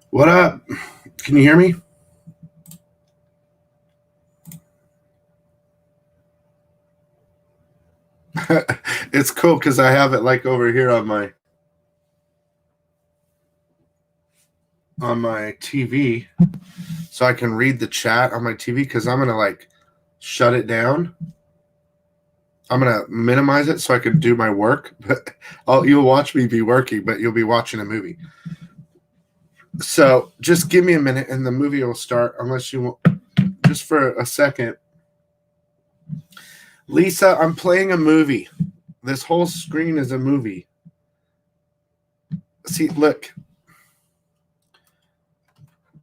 What up? Can you hear me? It's cool because I have it like over here on my TV, so I can read the chat on my TV. Because I'm gonna like shut it down. I'm gonna minimize it so I can do my work. But you'll watch me be working, but you'll be watching a movie. So just give me a minute, and the movie will start. Unless you want, just for a second. Lisa, I'm playing a movie. This whole screen is a movie. See, look.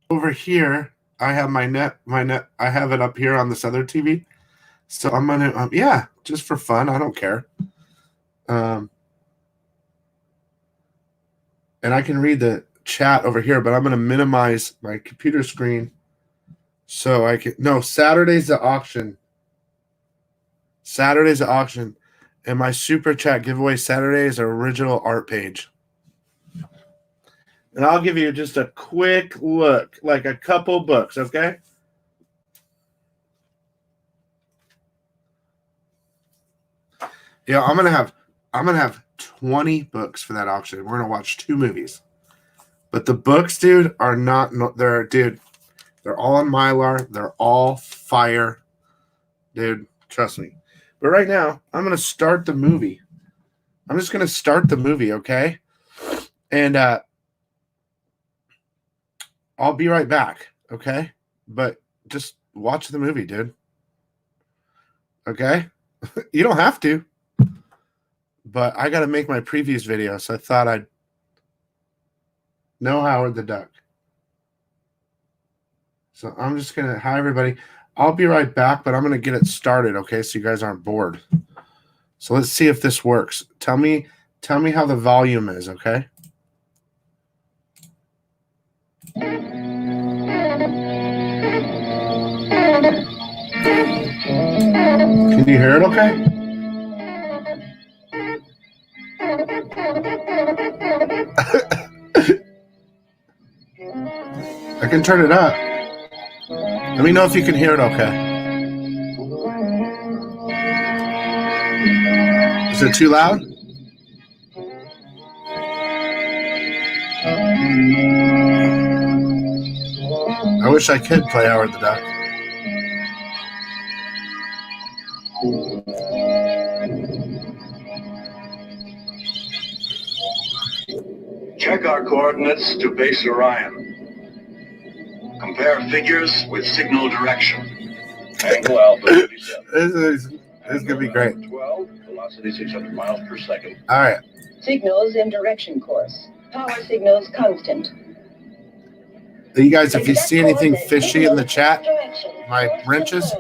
Over here, I have my net. I have it up here on this other TV. So I'm gonna, yeah, just for fun. I don't care. And I can read the chat over here, but I'm gonna minimize my computer screen so I can. No, Saturday's the auction. Saturday's the auction, and my super chat giveaway Saturday is an original art page. And I'll give you just a quick look, like a couple books, okay? Yeah, I'm gonna have 20 books for that auction. We're gonna watch 2 movies. But the books, dude, are not they're all on Mylar. They're all fire. Dude, trust me. But right now, I'm gonna start the movie. I'm just gonna start the movie, okay? And I'll be right back, okay? But just watch the movie, dude. Okay? You don't have to. But I gotta make my previews video, so I thought I'd know Howard the Duck. So I'm just gonna hi everybody. I'll be right back, but I'm gonna get it started, okay? So you guys aren't bored. So let's see if this works. Tell me how the volume is, okay? Can you hear it okay? I can turn it up. Let me know if you can hear it okay. Is it too loud? I wish I could play Howard the Duck. Check our coordinates to base Orion. Compare figures with signal direction. Angle alpha 57. This is gonna be great. 12, velocity 600 miles per second. All right. Signals in direction course. Power signals constant. You guys, if you see anything fishy in the chat, my wrenches,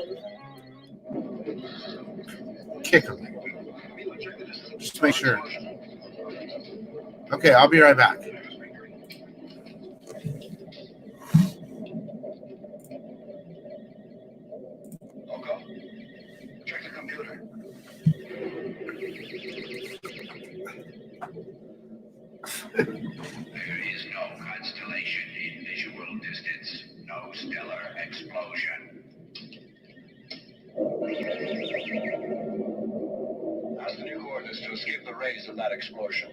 kick them. Just to make sure. Okay, I'll be right back. Check the computer. There is no constellation in visual distance. No stellar explosion. Ask the new coordinates to escape the rays of that explosion.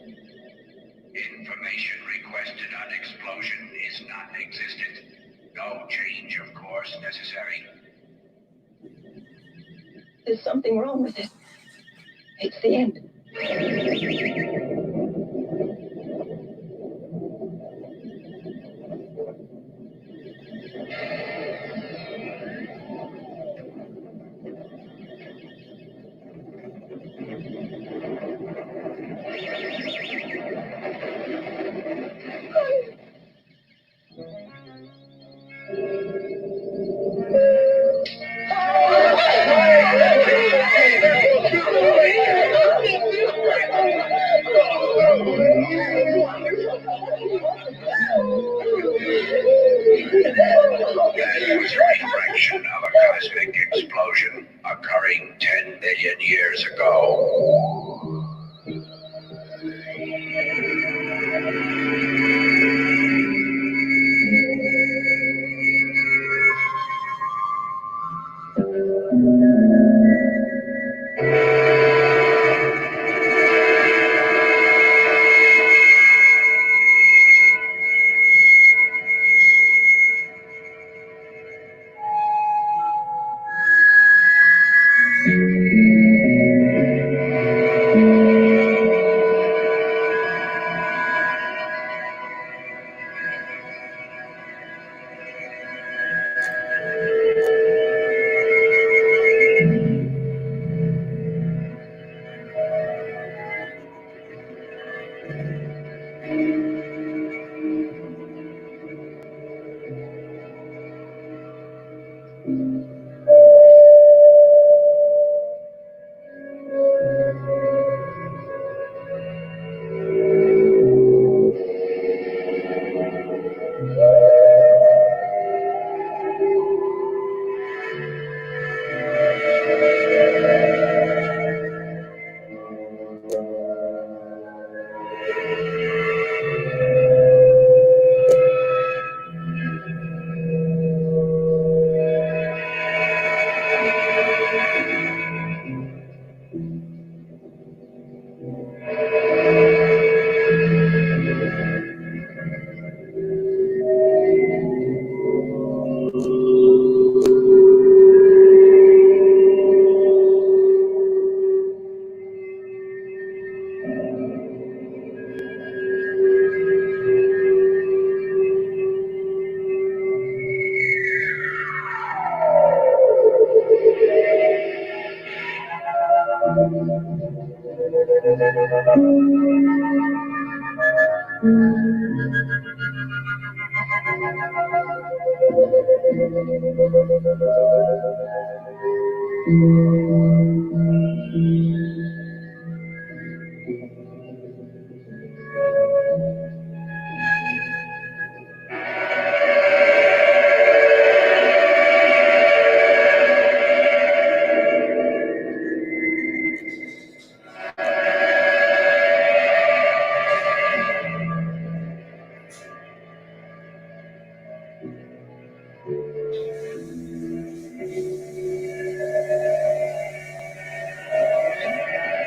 Information requested on explosion is non-existent. No change of course necessary. There's something wrong with it. It's the end. That was a refraction of a cosmic explosion occurring 10 billion years ago.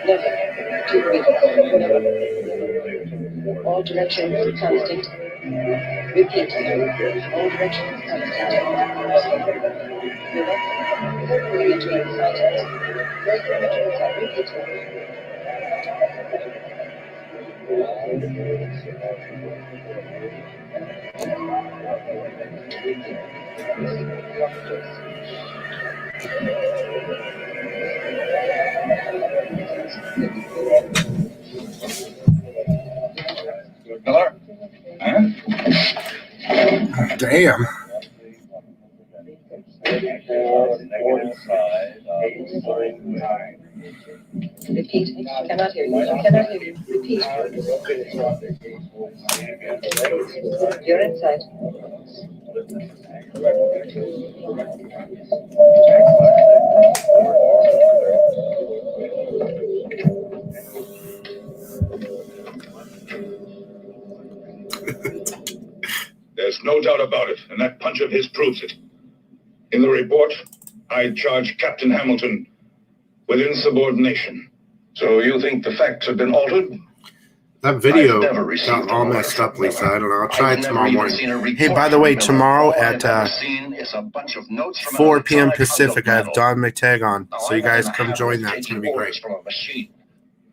Level 2 meters. All directions constant. Repeat. All directions constant. Perimeter inside. Perimeter inside. Repeat. Miller? Huh? Damn. Repeat. Cannot hear you. Cannot hear you. Repeat. You're inside. There's no doubt about it, and that punch of his proves it. In the report, I charge Captain Hamilton with insubordination. So you think the facts have been altered? That video got all messed up, Lisa. I don't know. I'll try it tomorrow morning. Hey, by the way, tomorrow at 4 p.m. Pacific, I have Don McTagg on. So you guys come join that. It's going to be great.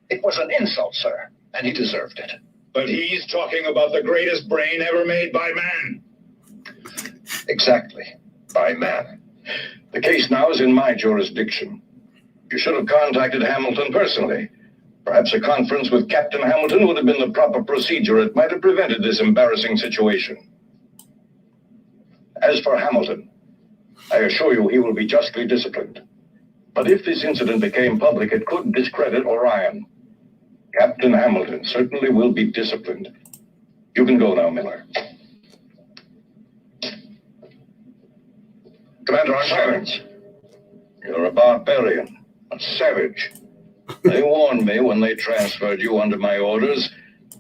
It was an insult, sir, and he deserved it. But he's talking about the greatest brain ever made by man. Exactly, by man. The case now is in my jurisdiction. You should have contacted Hamilton personally. Perhaps a conference with Captain Hamilton would have been the proper procedure. It might have prevented this embarrassing situation. As for Hamilton, I assure you he will be justly disciplined. But if this incident became public, it could discredit Orion. Captain Hamilton certainly will be disciplined. You can go now, Miller. Commander Silence. You're a barbarian, a savage. They warned me when they transferred you under my orders.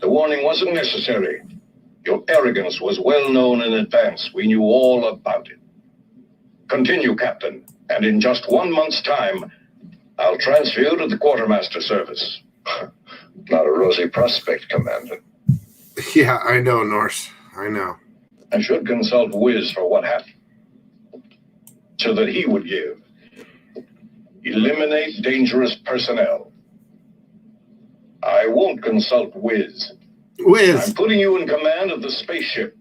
The warning wasn't necessary. Your arrogance was well known in advance. We knew all about it. Continue, Captain, and in just 1 month's time, I'll transfer you to the quartermaster service. Not a rosy prospect, Commander. Yeah, I know, Norse. I know. I should consult Wiz for what happened, so that he would give. Eliminate dangerous personnel. I won't consult Wiz. Wiz. I'm putting you in command of the spaceship,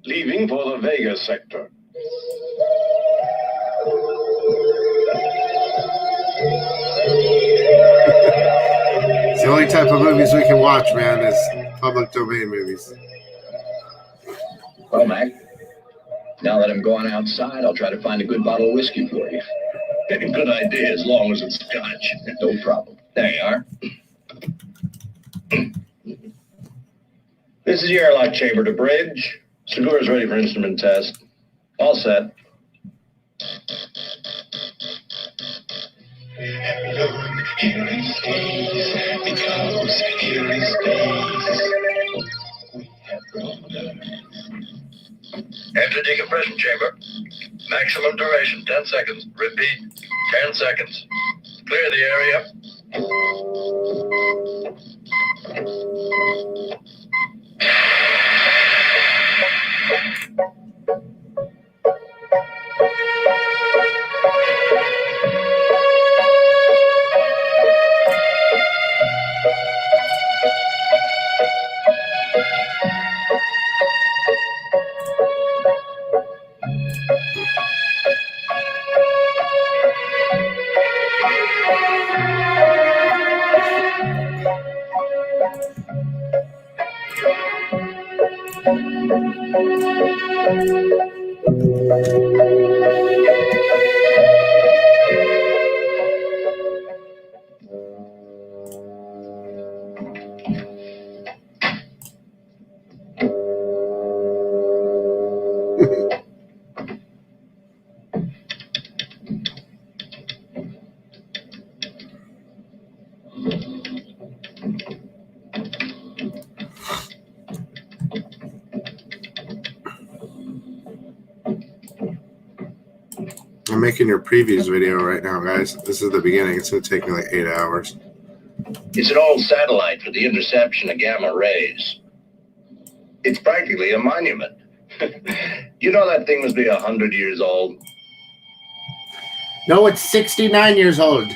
leaving for the Vega sector. the only type of movies we can watch, man, is public domain movies. Well, Mac, now that I'm going outside, I'll try to find a good bottle of whiskey for you. A good idea, as long as it's Scotch. No problem. There you are. This is your airlock chamber to bridge. Segura's ready for instrument test. All set. Here he stays, because here he stays. We have grown. Enter decompression chamber. Maximum duration, 10 seconds. Repeat, 10 seconds. Clear the area. I'm making your previews video right now, guys. This is the beginning. It's going to take me like 8 hours. It's an old satellite for the interception of gamma rays. It's practically a monument. You know that thing must be 100 years old. No, it's 69 years old.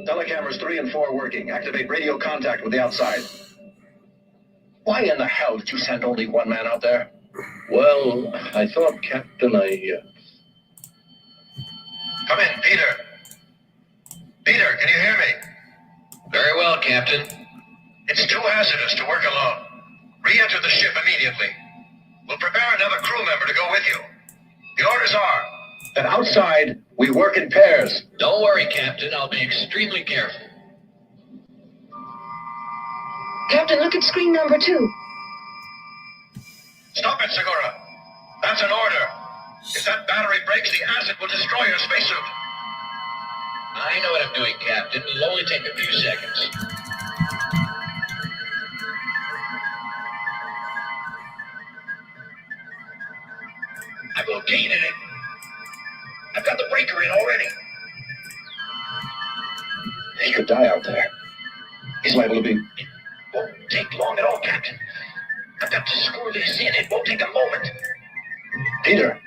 Telecameras 3 and 4 working. Activate radio contact with the outside. Why in the hell did you send only one man out there? Well, I thought, Captain, Come in, Peter. Peter, can you hear me? Very well, Captain. It's too hazardous to work alone. Re-enter the ship immediately. We'll prepare another crew member to go with you. The orders are that outside, we work in pairs. Don't worry, Captain. I'll be extremely careful. Captain, look at screen number 2. Stop it, Segura. That's an order. If that battery breaks, the acid will destroy your spacesuit. I know what I'm doing, Captain. It'll only take a few seconds. I've located it. I've got the breaker in already. He could die out there. He's liable to be... It won't take long at all, Captain. I've got to screw this in. It won't take a moment. Peter.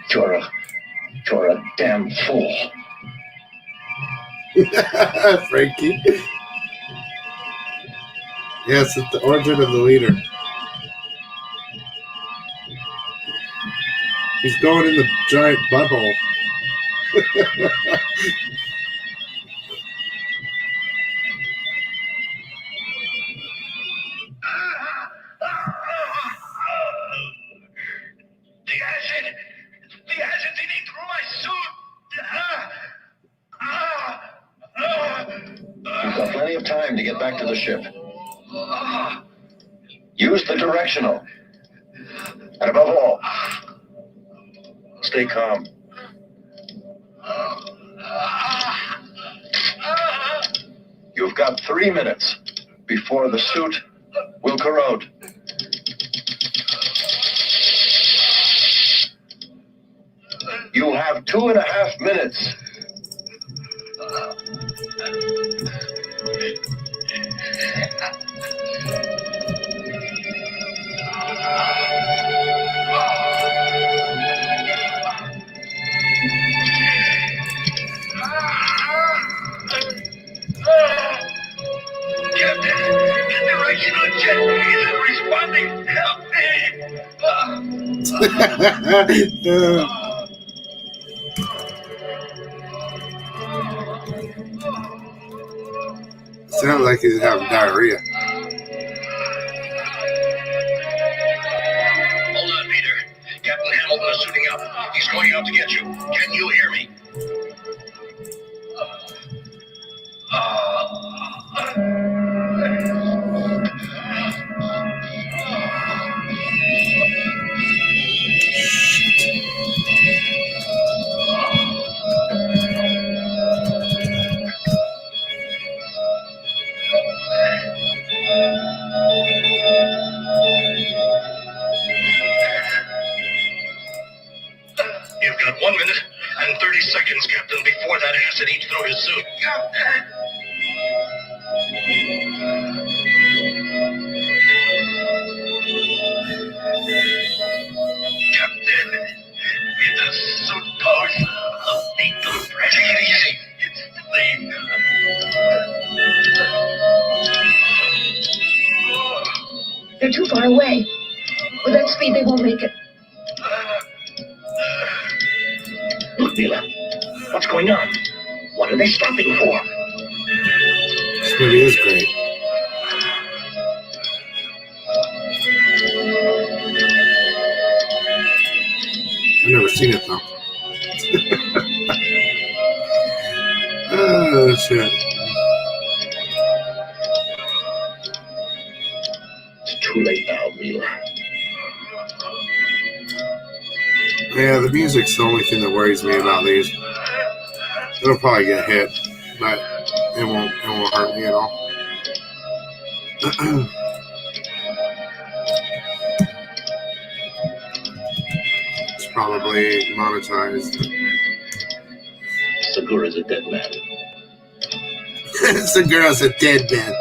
You're a damn fool. Frankie. Yes, it's the origin of the leader. He's going in the giant butthole. The acid's eating through my suit. You've got plenty of time to get back to the ship. Use the directional. And above all, stay calm. You've got 3 minutes before the suit will corrode. You have 2.5 minutes. Operational jet isn't responding. Help Sounds like he's having diarrhea. Hold on, Peter. Captain Hamilton is suiting up. He's going out to get you. Can you hear me? You've got 1 minute and 30 seconds, Captain, before that acid eats through his suit. Captain, it's a suit pose of lethal pressure. Take it easy. It's lethal. They're too far away. With that speed, they won't make it. Look, Mila. What's going on? What are they stopping for? This movie is great. I've never seen it though. Oh shit. It's too late now, Mila. Yeah, the music's the only thing that worries me about these. It'll probably get hit, but it won't hurt me at all. It's probably monetized. Segura's a dead man. Segura's a dead man.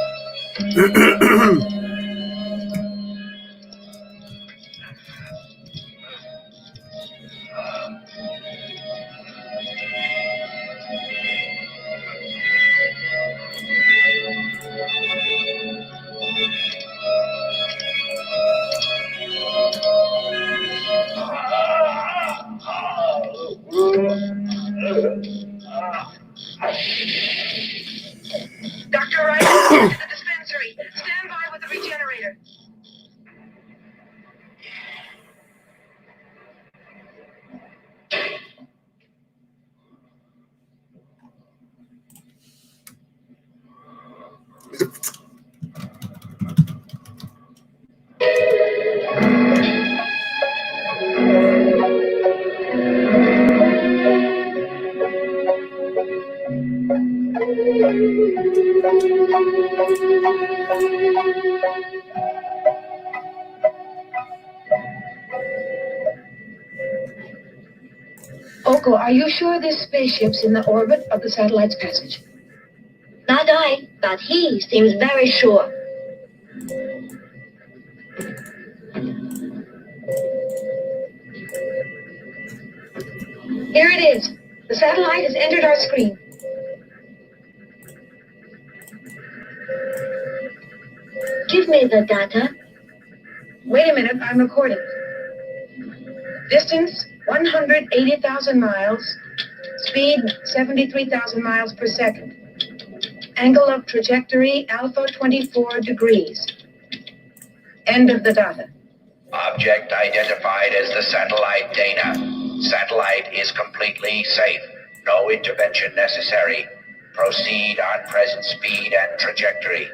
Dr. Wright, at the dispensary. Stand by with the regenerator. Oko, are you sure this spaceship's in the orbit of the satellite's passage? Not I, but he seems very sure. Here it is. The satellite has entered our screen. Give me the data. Wait a minute, I'm recording. Distance, 180,000 miles. Speed, 73,000 miles per second. Angle of trajectory, alpha 24 degrees. End of the data. Object identified as the satellite Dana. Satellite is completely safe. No intervention necessary. Proceed on present speed and trajectory.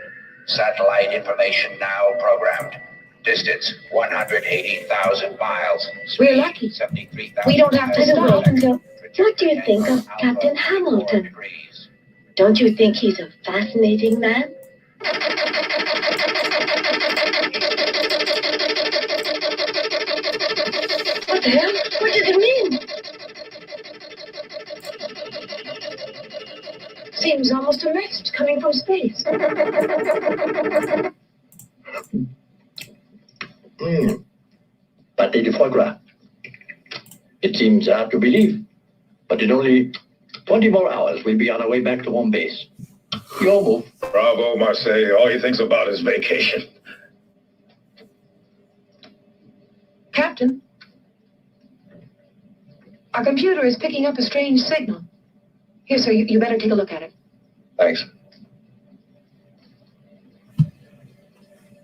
Satellite information now programmed. Distance 180,000 miles. We're lucky. 73,000 We don't have to stop until... What do you think of Captain Hamilton? Don't you think he's a fascinating man? What the hell? What does it mean? Seems almost a message coming from space. Pâté de foie gras. It seems hard to believe, but in only 20 more hours we'll be on our way back to home base. Your move. Bravo, Marseille. All he thinks about is vacation. Captain, our computer is picking up a strange signal. Here, sir, you better take a look at it. Thanks.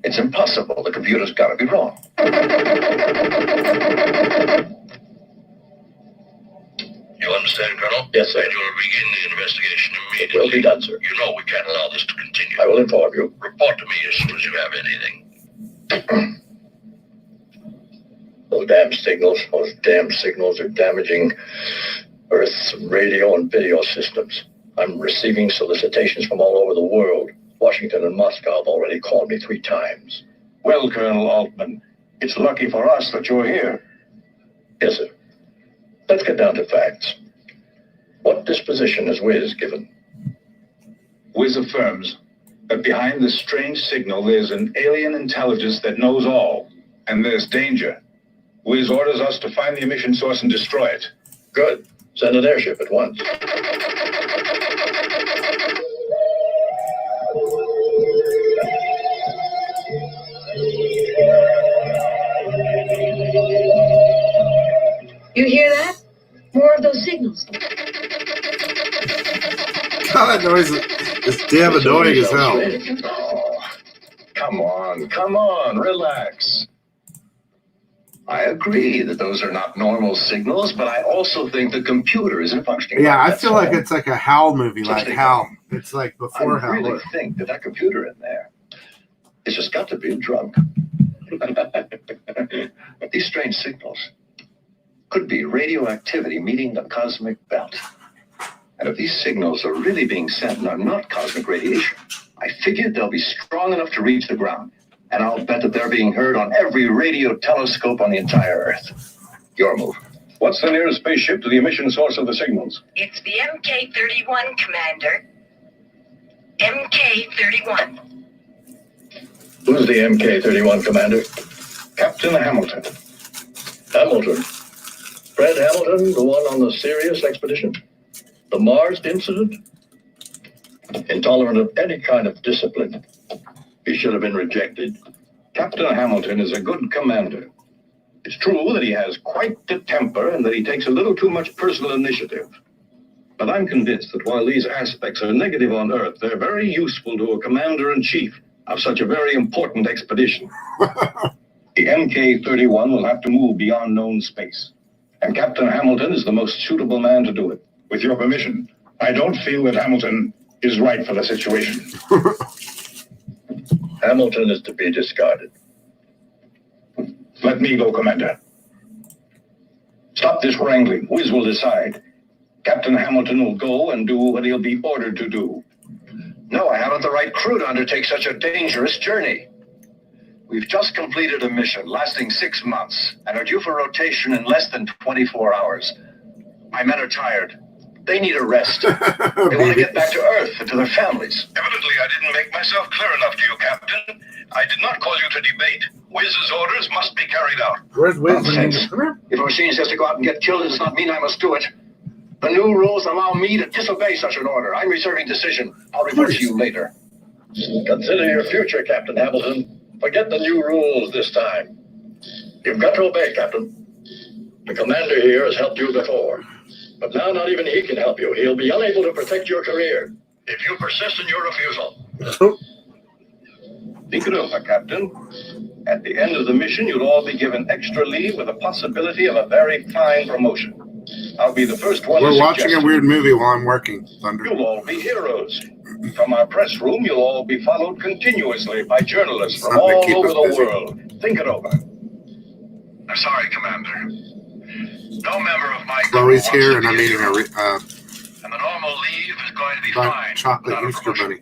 It's impossible. The computer's got to be wrong. You understand, Colonel? Yes, sir. And you'll begin the investigation It immediately. will be done, sir. You know we can't allow this to continue. I will inform you. Report to me as soon as you have anything. Those damn signals are damaging Earth's radio and video systems. I'm receiving solicitations from all over the world. Washington and Moscow have already called me 3 times. Well, Colonel Altman, it's lucky for us that you're here. Yes, sir. Let's get down to facts. What disposition has Wiz given? Wiz affirms that behind this strange signal there's an alien intelligence that knows all, and there's danger. Wiz orders us to find the emission source and destroy it. Good. Send an airship at once. You hear that? More of those signals. God, that noise is damn annoying as hell. Oh, come on, relax. I agree that those are not normal signals, but I also think the computer isn't functioning. Yeah, right, I that's feel like all. it's like a HAL movie, Just like think HAL. It's like I before HAL. really think that computer in there, it's just got to be drunk. These strange signals could be radioactivity meeting the cosmic belt. And if these signals are really being sent and are not cosmic radiation, I figured they'll be strong enough to reach the ground. And I'll bet that they're being heard on every radio telescope on the entire Earth. Your move. What's the nearest spaceship to the emission source of the signals? It's the MK-31, Commander. MK-31. Who's the MK-31 commander? Captain Hamilton. Hamilton. Fred Hamilton, the one on the Sirius expedition? The Mars incident? Intolerant of any kind of discipline. He should have been rejected. Captain Hamilton is a good commander. It's true that he has quite the temper and that he takes a little too much personal initiative. But I'm convinced that while these aspects are negative on Earth, they're very useful to a commander-in-chief of such a very important expedition. The MK-31 will have to move beyond known space, and Captain Hamilton is the most suitable man to do it. With your permission, I don't feel that Hamilton is right for the situation. Hamilton is to be discarded. Let me go, Commander. Stop this wrangling. Wiz will decide. Captain Hamilton will go and do what he'll be ordered to do. No, I haven't the right crew to undertake such a dangerous journey. We've just completed a mission lasting 6 months and are due for rotation in less than 24 hours. My men are tired. They need a rest. They want to get back to Earth and to their families. Evidently, I didn't make myself clear enough to you, Captain. I did not call you to debate. Wiz's orders must be carried out. Where's Wiz? Nonsense. If a machine says to go out and get killed, it does not mean I must do it. The new rules allow me to disobey such an order. I'm reserving decision. I'll report to you later. Consider your future, Captain Hamilton. Forget the new rules this time. You've got to obey, Captain. The commander here has helped you before. But now not even he can help you. He'll be unable to protect your career if you persist in your refusal. Think it over, Captain. At the end of the mission, you'll all be given extra leave with a possibility of a very fine promotion. I'll be the first one to We're suggest watching a weird movie while I'm working, Thunder. You'll all be heroes. From our press room, you'll all be followed continuously by journalists from Something to all keep over us the busy. world. Think it over. I'm sorry, Commander. No member of my crew Chloe's wants here, to and I'm be a eating hero. a And the normal leave is going to be fine. chocolate without a Easter promotion. bunny.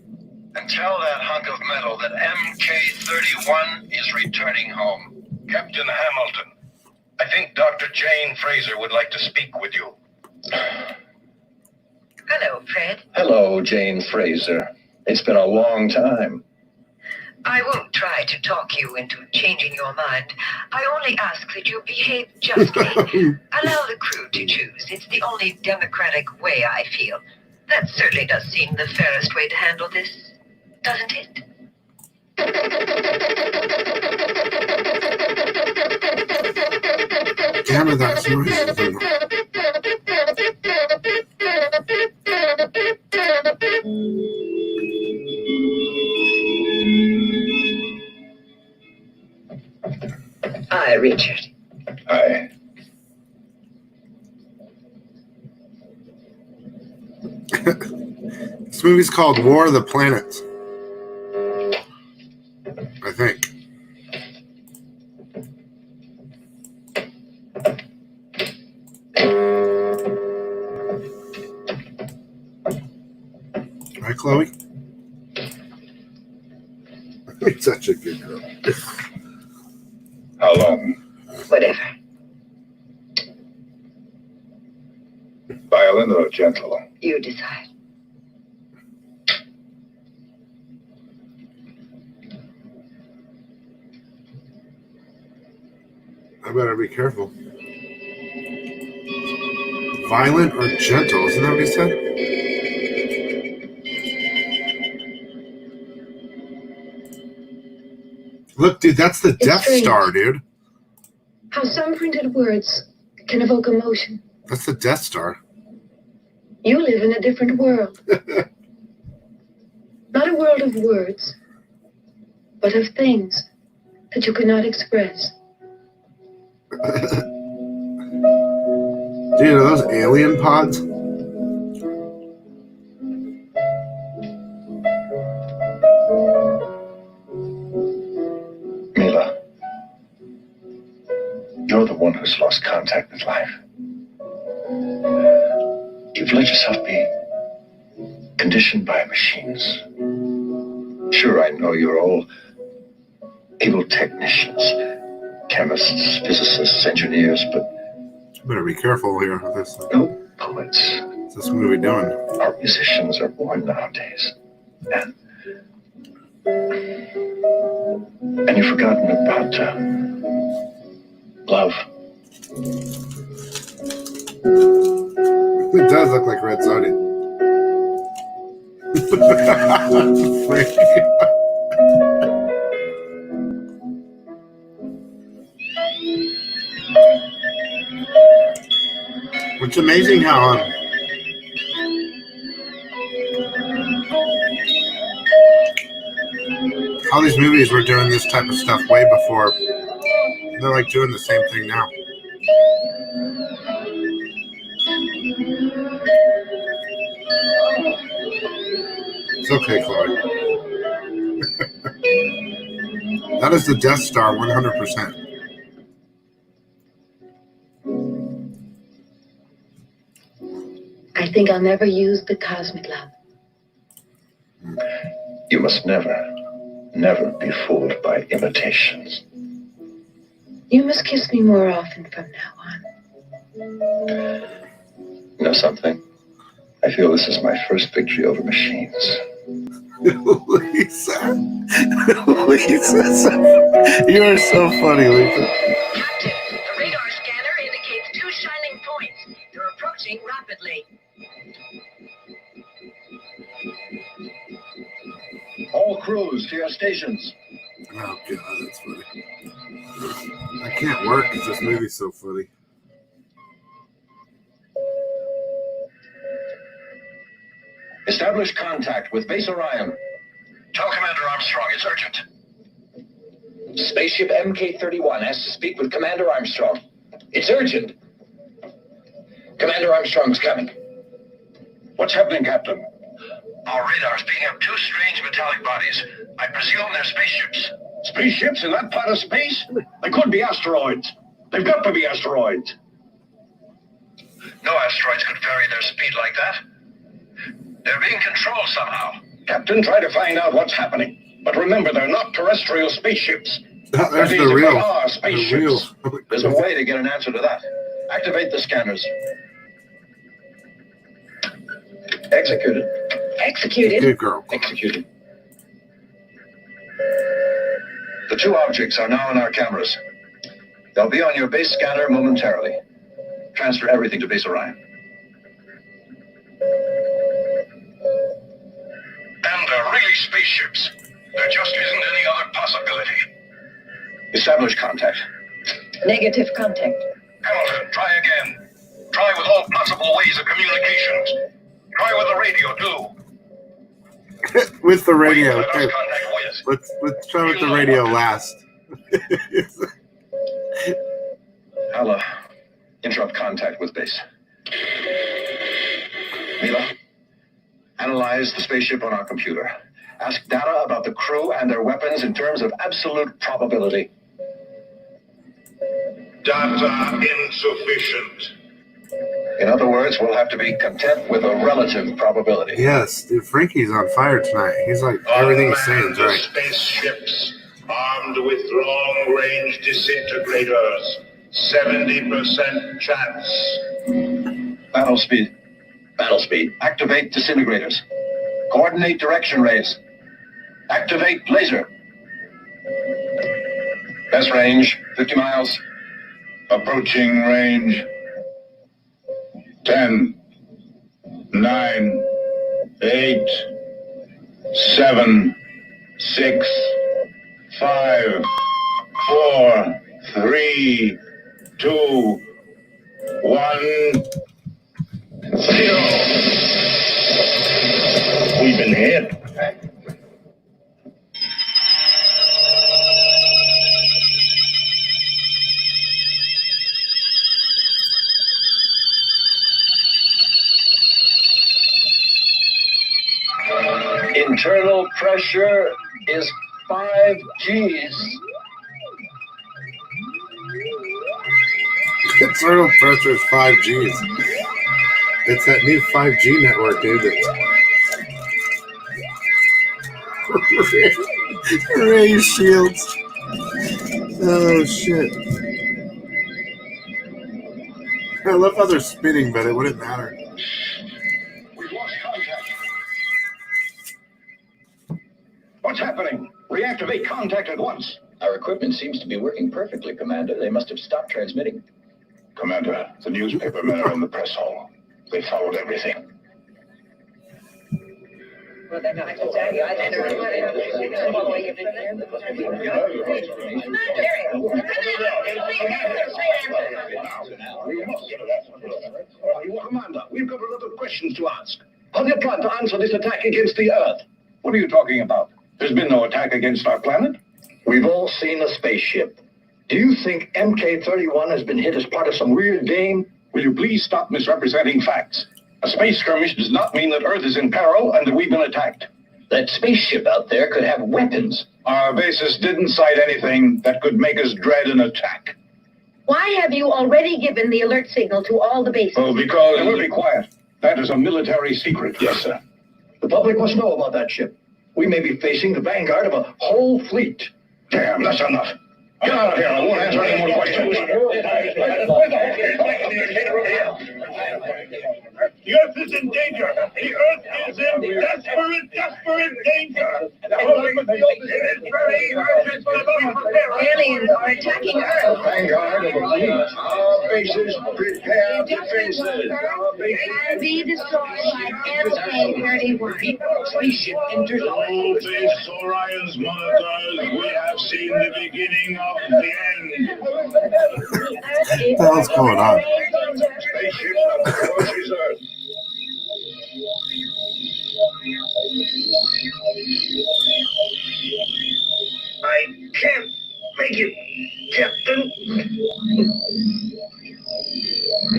And tell that hunk of metal that MK-31 is returning home. Captain Hamilton, I think Dr. Jane Fraser would like to speak with you. Hello, Fred. Hello, Jane Fraser. It's been a long time. I won't try to talk you into changing your mind. I only ask that you behave justly. Allow the crew to choose. It's the only democratic way, I feel. That certainly does seem the fairest way to handle this, doesn't it? Damn it, that's noise. Hi, Richard. Hi. This movie's called War of the Planets. I think. Right, Chloe? You're such a good girl. How long? Whatever. Violent or gentle? You decide. I better be careful. Violent or gentle, isn't that what he said? Look, dude, that's the Death strange. Star, dude. How some printed words can evoke emotion. That's the Death Star. You live in a different world. Not a world of words, but of things that you cannot express. Dude, are those alien pods? Mila, you're the one who's lost contact with life. You've let yourself be conditioned by machines. Sure, I know you're all able technicians, chemists, physicists, engineers, but Better be careful here with this. no poets. What's this movie doing? Our musicians are born nowadays. And you've forgotten about love. It does look like Red Zodiac. It's amazing how these movies were doing this type of stuff way before. They're like doing the same thing now. It's okay, Chloe. That is the Death Star 100%. I think I'll never use the cosmic love. You must never be fooled by imitations. You must kiss me more often from now on. You know something? I feel this is my first victory over machines. Lisa. Lisa. You are so funny, Lisa. Captain, the radar scanner indicates 2 shining points. You're approaching rapidly. All crews to your stations. Oh, God, that's funny. I can't work because this movie's so funny. Establish contact with Base Orion. Tell Commander Armstrong it's urgent. Spaceship MK-31 has to speak with Commander Armstrong. It's urgent. Commander Armstrong's coming. What's happening, Captain? Our radar's picking up 2 strange metallic bodies. I presume they're spaceships. Spaceships in that part of space? They could be asteroids. They've got to be asteroids. No asteroids could vary their speed like that. They're being controlled somehow. Captain, try to find out what's happening. But remember, they're not terrestrial spaceships. There's That the is, if real. they are The spaceships. real. There's a way to get an answer to that. Activate the scanners. Executed. Executed. Good girl. Executed. The 2 objects are now on our cameras. They'll be on your base scanner momentarily. Transfer everything to Base Orion. these spaceships. There just isn't any other possibility. Establish contact. Negative contact. Hamilton, try again. Try with all possible ways of communications. Try with the radio, too. With the radio. Let us Okay. contact Wiz. Let's try with the radio last. I'll interrupt contact with base. Mila, analyze the spaceship on our computer. Ask data about the crew and their weapons in terms of absolute probability. Data insufficient. In other words, we'll have to be content with a relative probability. Yes, dude, Frankie's on fire tonight. He's like, everything he's saying is right. Spaceships armed with long-range disintegrators. 70% chance. Battle speed. Activate disintegrators. Coordinate direction rays. Activate laser. Best range, 50 miles. Approaching range. 10, 9, 8, 7, 6, 5, 4, 3, 2, 1, 0. We've been hit. Internal pressure is 5 Gs. Internal pressure is 5 Gs. It's that new 5G network, dude. Ray shields. Oh, shit. I love how they're spinning, but it wouldn't matter. We've lost contact. What's happening? Reactivate contact at once. Our equipment seems to be working perfectly, Commander. They must have stopped transmitting. Commander, the newspaper men are in the press hall. They followed everything. Well, they're not to tell you. I think they're following Commander, we've got a lot of questions to ask. How do you plan to answer this attack against the Earth? What are you talking about? There's been no attack against our planet. We've all seen a spaceship. Do you think MK-31 has been hit as part of some weird game? Will you please stop misrepresenting facts? A space skirmish does not mean that Earth is in peril and that we've been attacked. That spaceship out there could have weapons. Our basis didn't cite anything that could make us dread an attack. Why have you already given the alert signal to all the bases? Oh, because... And we'll be quiet. That is a military secret. Yes, sir. The public must know about that ship. We may be facing the vanguard of a whole fleet. Damn, that's enough. Get out of here. I won't answer any more questions. The Earth is in danger. The Earth is in desperate danger. It is very urgent to be prepared. Aliens are attacking Earth. Vanguard of a fleet. Our bases prepare defenses. Our bases And be destroyed by MK-31. spaceship enters All this Orion's monitors, we have seen the beginning of the end. What the hell's going on? Spaceship approaches Earth. I can't make it, Captain.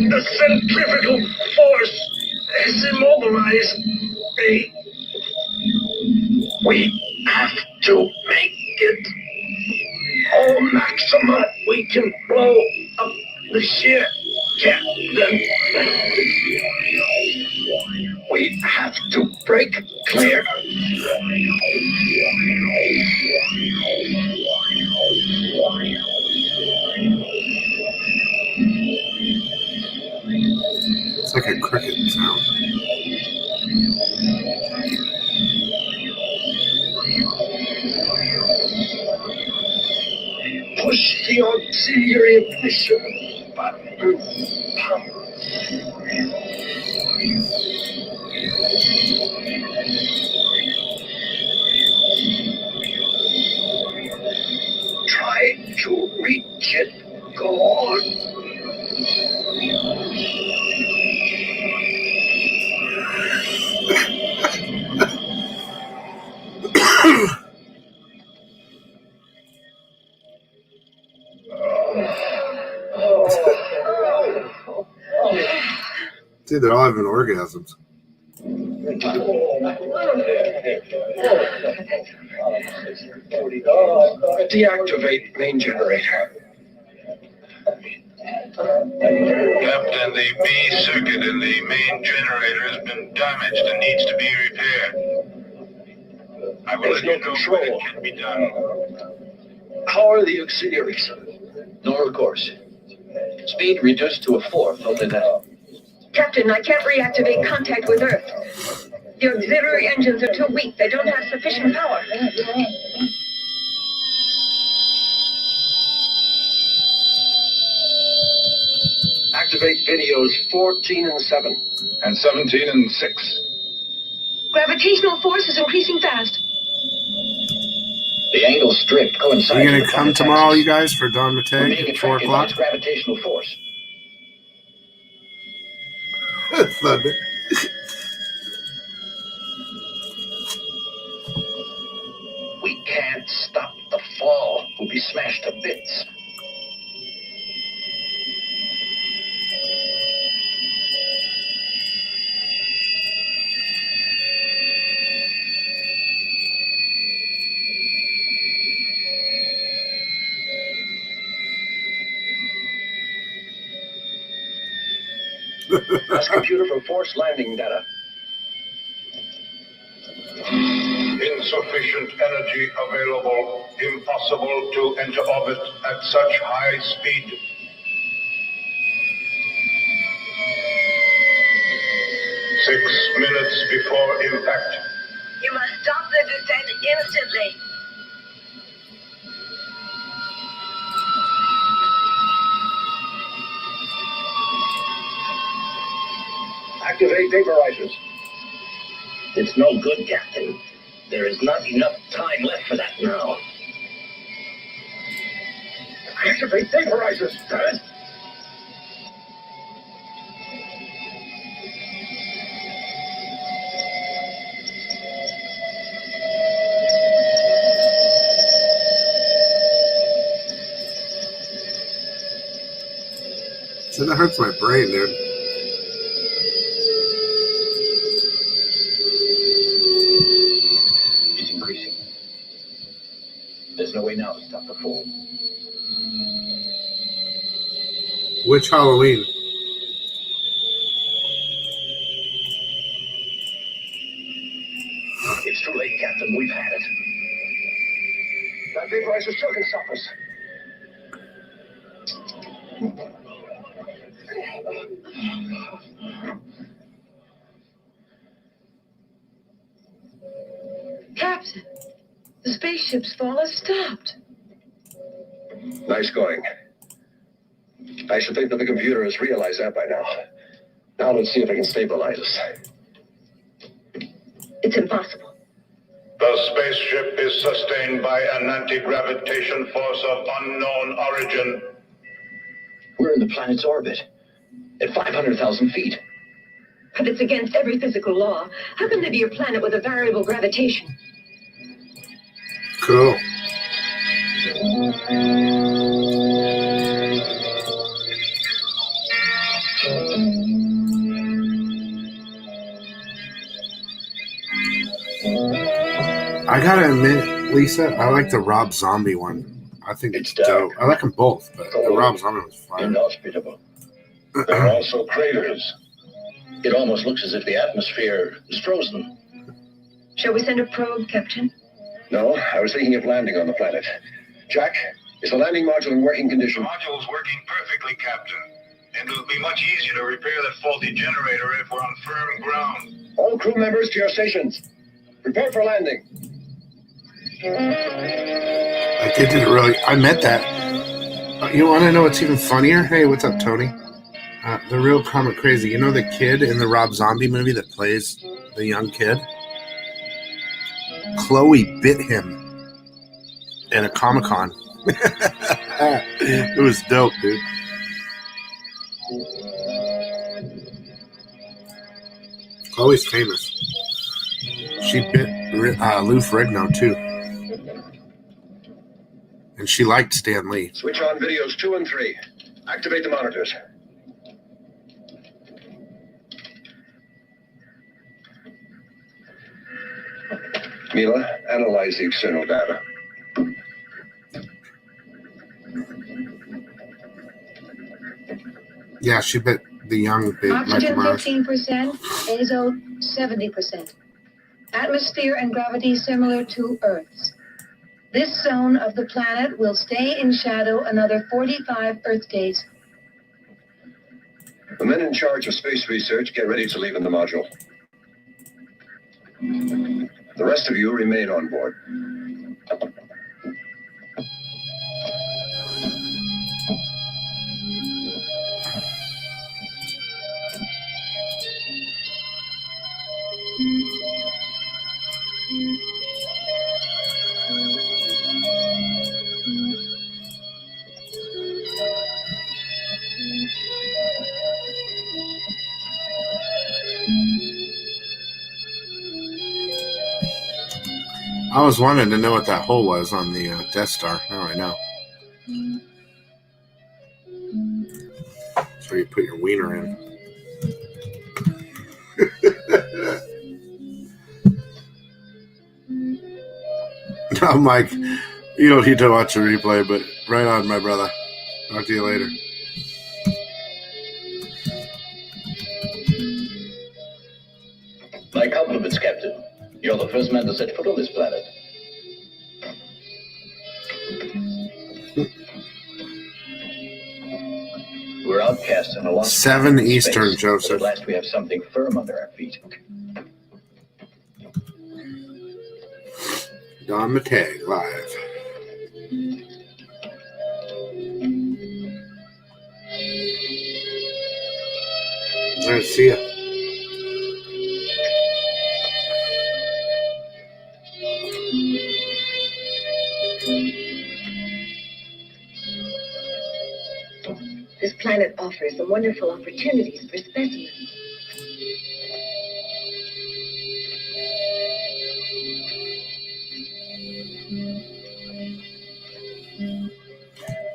The centrifugal force has immobilized me. We have to make it all maximum we can blow up the ship, Captain. We have to break clear. It's like a cricket sound. Push the auxiliary ignition button. Dude, they're all having orgasms. Deactivate main generator. Captain, the B circuit in the main generator has been damaged and needs to be repaired. I will let you know when it can be done. How are the auxiliaries? Normal course. Speed reduced to a fourth, only that. Captain, I can't reactivate contact with Earth. The auxiliary engines are too weak. They don't have sufficient power. Activate videos 14 and 7. And 17 and 6. Gravitational force is increasing fast. The angle stripped coincides. Are you with gonna the come planet's tomorrow, axis. you guys, for Don We're Matei being at 4 attracted by o'clock? its gravitational force. Thunder. We can't stop the fall. We'll be smashed to bits. Ask computer for force landing data. Insufficient energy available. Impossible to enter orbit at such high speed. Six minutes before impact. You must stop the descent instantly. Activate vaporizers. It's no good, Captain. There is not enough time left for that now. Activate vaporizers. Huh? So that hurts my brain, dude. It's increasing. There's no way now to stop the fall. Which Halloween? It's too late, Captain. We've had it. That vaporizer still can stop us. Captain, the spaceship's fall has stopped. Nice going. I should think that the computer has realized that by now. Now let's see if it can stabilize us. It's impossible. The spaceship is sustained by an anti-gravitation force of unknown origin. We're in the planet's orbit. At 500,000 feet. But it's against every physical law. How can there be a planet with a variable gravitation? Cool. I gotta admit, Lisa, I like the Rob Zombie one. I think it's dope. I like them both, but the Rob Zombie was fire. Inhospitable. There are also craters. It almost looks as if the atmosphere is frozen. Shall we send a probe, Captain? No, I was thinking of landing on the planet. Jack, is the landing module in working The condition? module is working perfectly, Captain. And it'll be much easier to repair that faulty generator if we're on firm ground. All crew members to your stations. Prepare for landing. Like they did it really. I met that. You want to know what's even funnier? Hey, what's up, Tony? The real comic crazy. You know the kid in the Rob Zombie movie that plays the young kid? Chloe bit him at a Comic-Con. It was dope, dude. Chloe's famous. She bit Lou Ferrigno, too. And she liked Stan Lee. Switch on videos 2 and 3. Activate the monitors. Mila, analyze the external data. Yeah, she bit the young bit Michael Oxygen Myers. 15%, azote 70%. Atmosphere and gravity similar to Earth's. This zone of the planet will stay in shadow another 45 Earth days. The men in charge of space research get ready to leave in the module. The rest of you remain on board. I was wanting to know what that hole was on the Death Star. Now I know. That's where you put your wiener in. No, Mike, you don't need to watch a replay, but right on, my brother. Talk to you later. My compliments, Captain. You're the first man to set foot on this planet. We're outcasts and a lot. 7 Eastern, But Joseph. at last we have something firm under our feet. Don Mateg, live. All right, see ya. This planet offers some wonderful opportunities for specimens.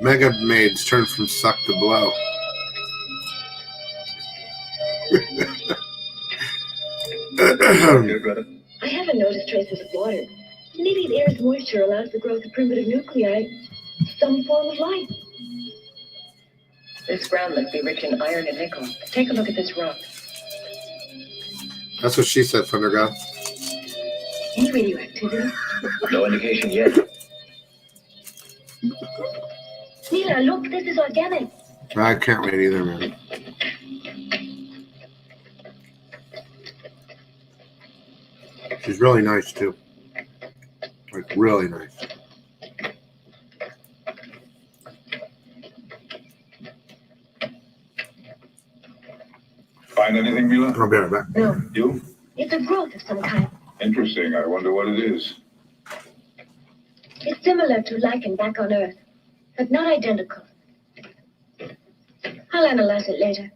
Mega Maids turn from suck to blow. Here, Greta. I haven't noticed traces of water. Maybe the air's moisture allows the growth of primitive nuclei, some form of life. This ground must be rich in iron and nickel. Take a look at this rock. That's what she said, Thunder God. Any radioactivity? No indication yet. Mila, look, this is organic. I can't wait either, man. She's really nice, too. Like, really nice. Find anything, Mila? I'll be right back. No, You? it's a growth of some kind. Interesting. I wonder what it is. It's similar to lichen back on Earth, but not identical. I'll analyze it later.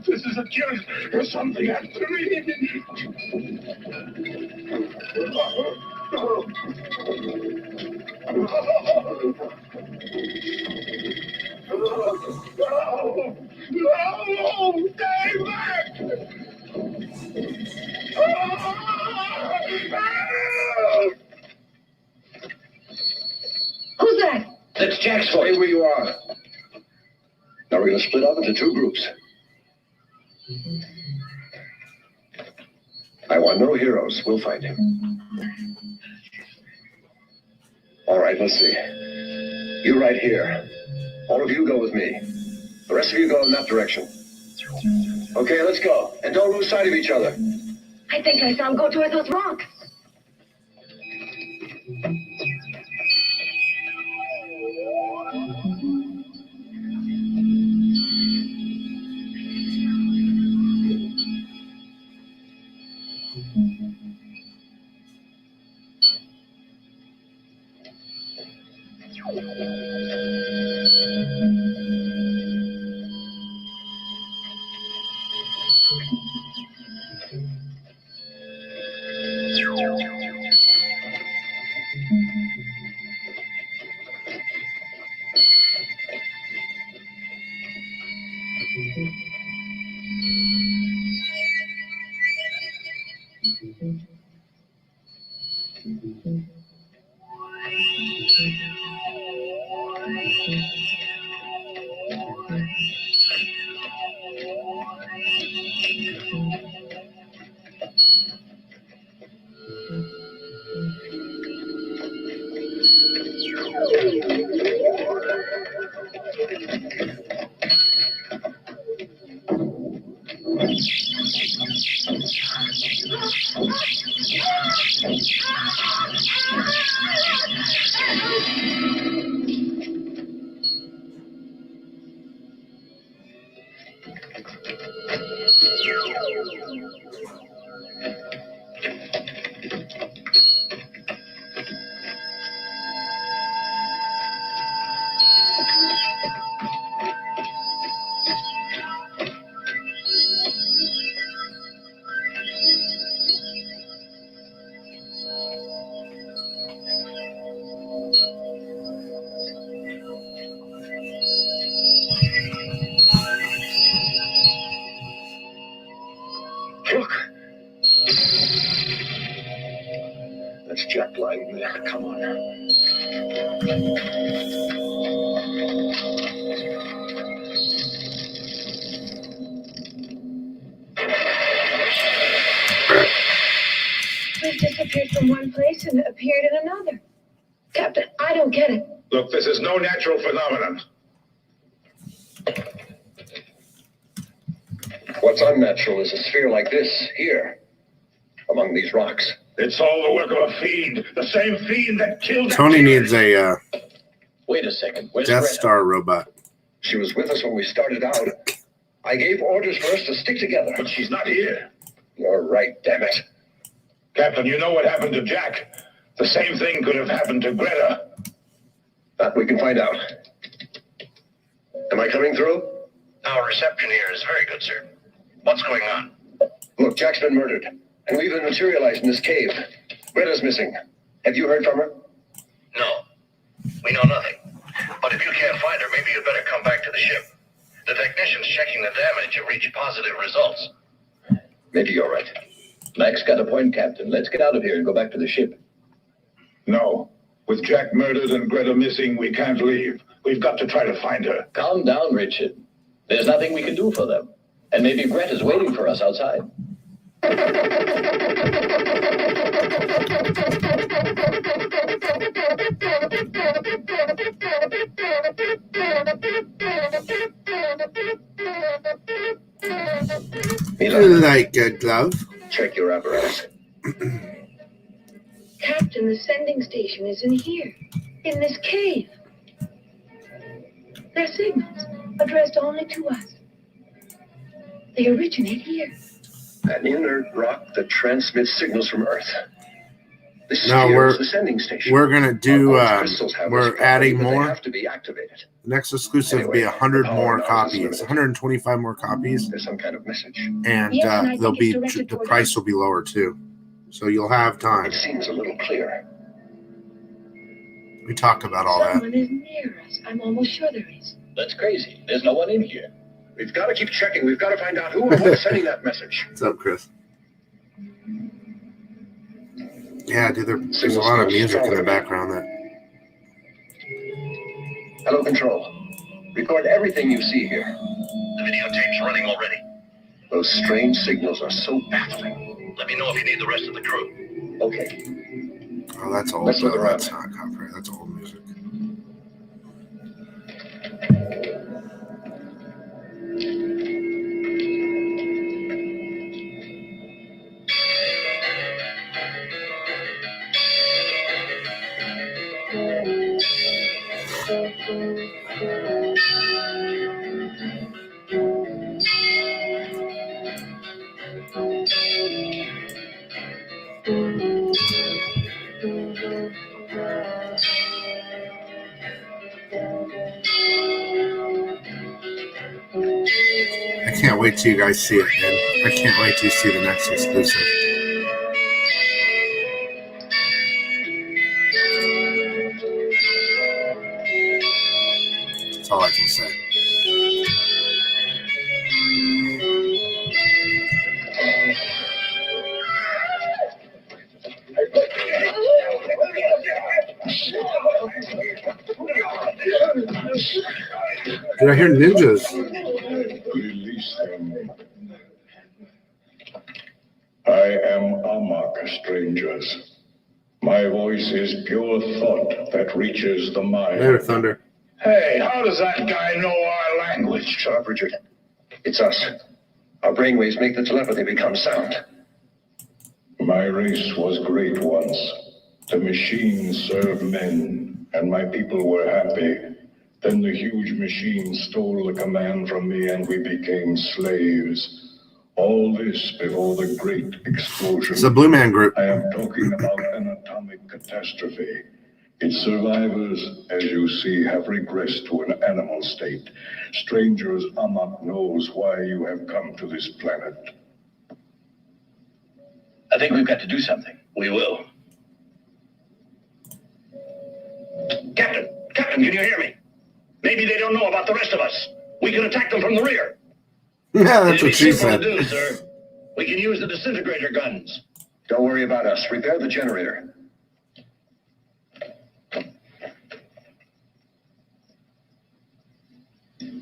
This is a cure. There's something after me. No! Stay back! Who's that? That's Jack's voice. Stay where you are. Now we're going to split up into two groups. I want no heroes. We'll find him. All right, let's see. You right here. All of you go with me. The rest of you go in that direction. Okay, let's go. And don't lose sight of each other. I think I saw him go toward those rocks. Look. That's Jack lying there. Come on. We've disappeared from one place and appeared in another. Captain, I don't get it. Look, this is no natural phenomenon. What's unnatural is a sphere like this, here, among these rocks. It's all the work of a fiend. The same fiend that killed... Tony needs a Wait a second. Where's Death Greta? Star robot. She was with us when we started out. I gave orders for us to stick together. But she's not here. You're right, damn it. Captain, you know what happened to Jack? The same thing could have happened to Greta. That we can find out. Am I coming through? Our reception here is very good, sir. What's going on? Look, Jack's been murdered, and we've been materialized in this cave. Greta's missing. Have you heard from her? No. We know nothing. But if you can't find her, maybe you'd better come back to the ship. The technicians checking the damage have reached positive results. Maybe you're right. Max got a point, Captain. Let's get out of here and go back to the ship. No. With Jack murdered and Greta missing, we can't leave. We've got to try to find her. Calm down, Richard. There's nothing we can do for them. And maybe Greta's waiting for us outside. Like a glove. Check your apparatus. Captain, the sending station is in here, in this cave. They're signals addressed only to us. They originate here. An inert rock that transmits signals from Earth. This No, here we're- is the sending station. We're gonna do. Our crystals have We're this property, adding but they more. have to be activated. Next exclusive will be Anyway, 100 the power more in ours is copies, limited. 125 more copies, There's some kind of message. and Yes, and I they'll think be it's directed the toward price us. will be lower too. So you'll have time. It seems a little clearer. We talked about all that. Someone is near us. I'm almost sure there is. That's crazy. There's no one in here. We've got to keep checking. We've got to find out who or what's sending that message. What's up, Chris? Yeah, dude, there's a lot of music in the background. That Hello, Control. Record everything you see here. The videotape's running already. Those strange signals are so baffling. Let me know if you need the rest of the crew. Okay. oh, that's old. Let's look No, around. that's not copyright. That's old music. I can't wait till you guys see it, man. I can't wait till you see the next exclusive. That's all I can say. Did I hear ninjas? Release them. I am Amok, strangers. My voice is pure thought that reaches the mind. Later, Thunder. Hey, how does that guy know our language? Shut up, Richard. It's us. Our brainwaves make the telepathy become sound. My race was great once. The machines served men, and my people were happy. Then the huge machine stole the command from me, and we became slaves. All this before the great explosion. It's the Blue Man Group. I am talking about an atomic catastrophe. Its survivors, as you see, have regressed to an animal state. Strangers, Amok knows why you have come to this planet. I think we've got to do something. We will. Captain, can you hear me? Maybe they don't know about the rest of us. We can attack them from the rear. Yeah, that's It'd be what she simple said. to do, sir. We can use the disintegrator guns. Don't worry about us. Repair the generator.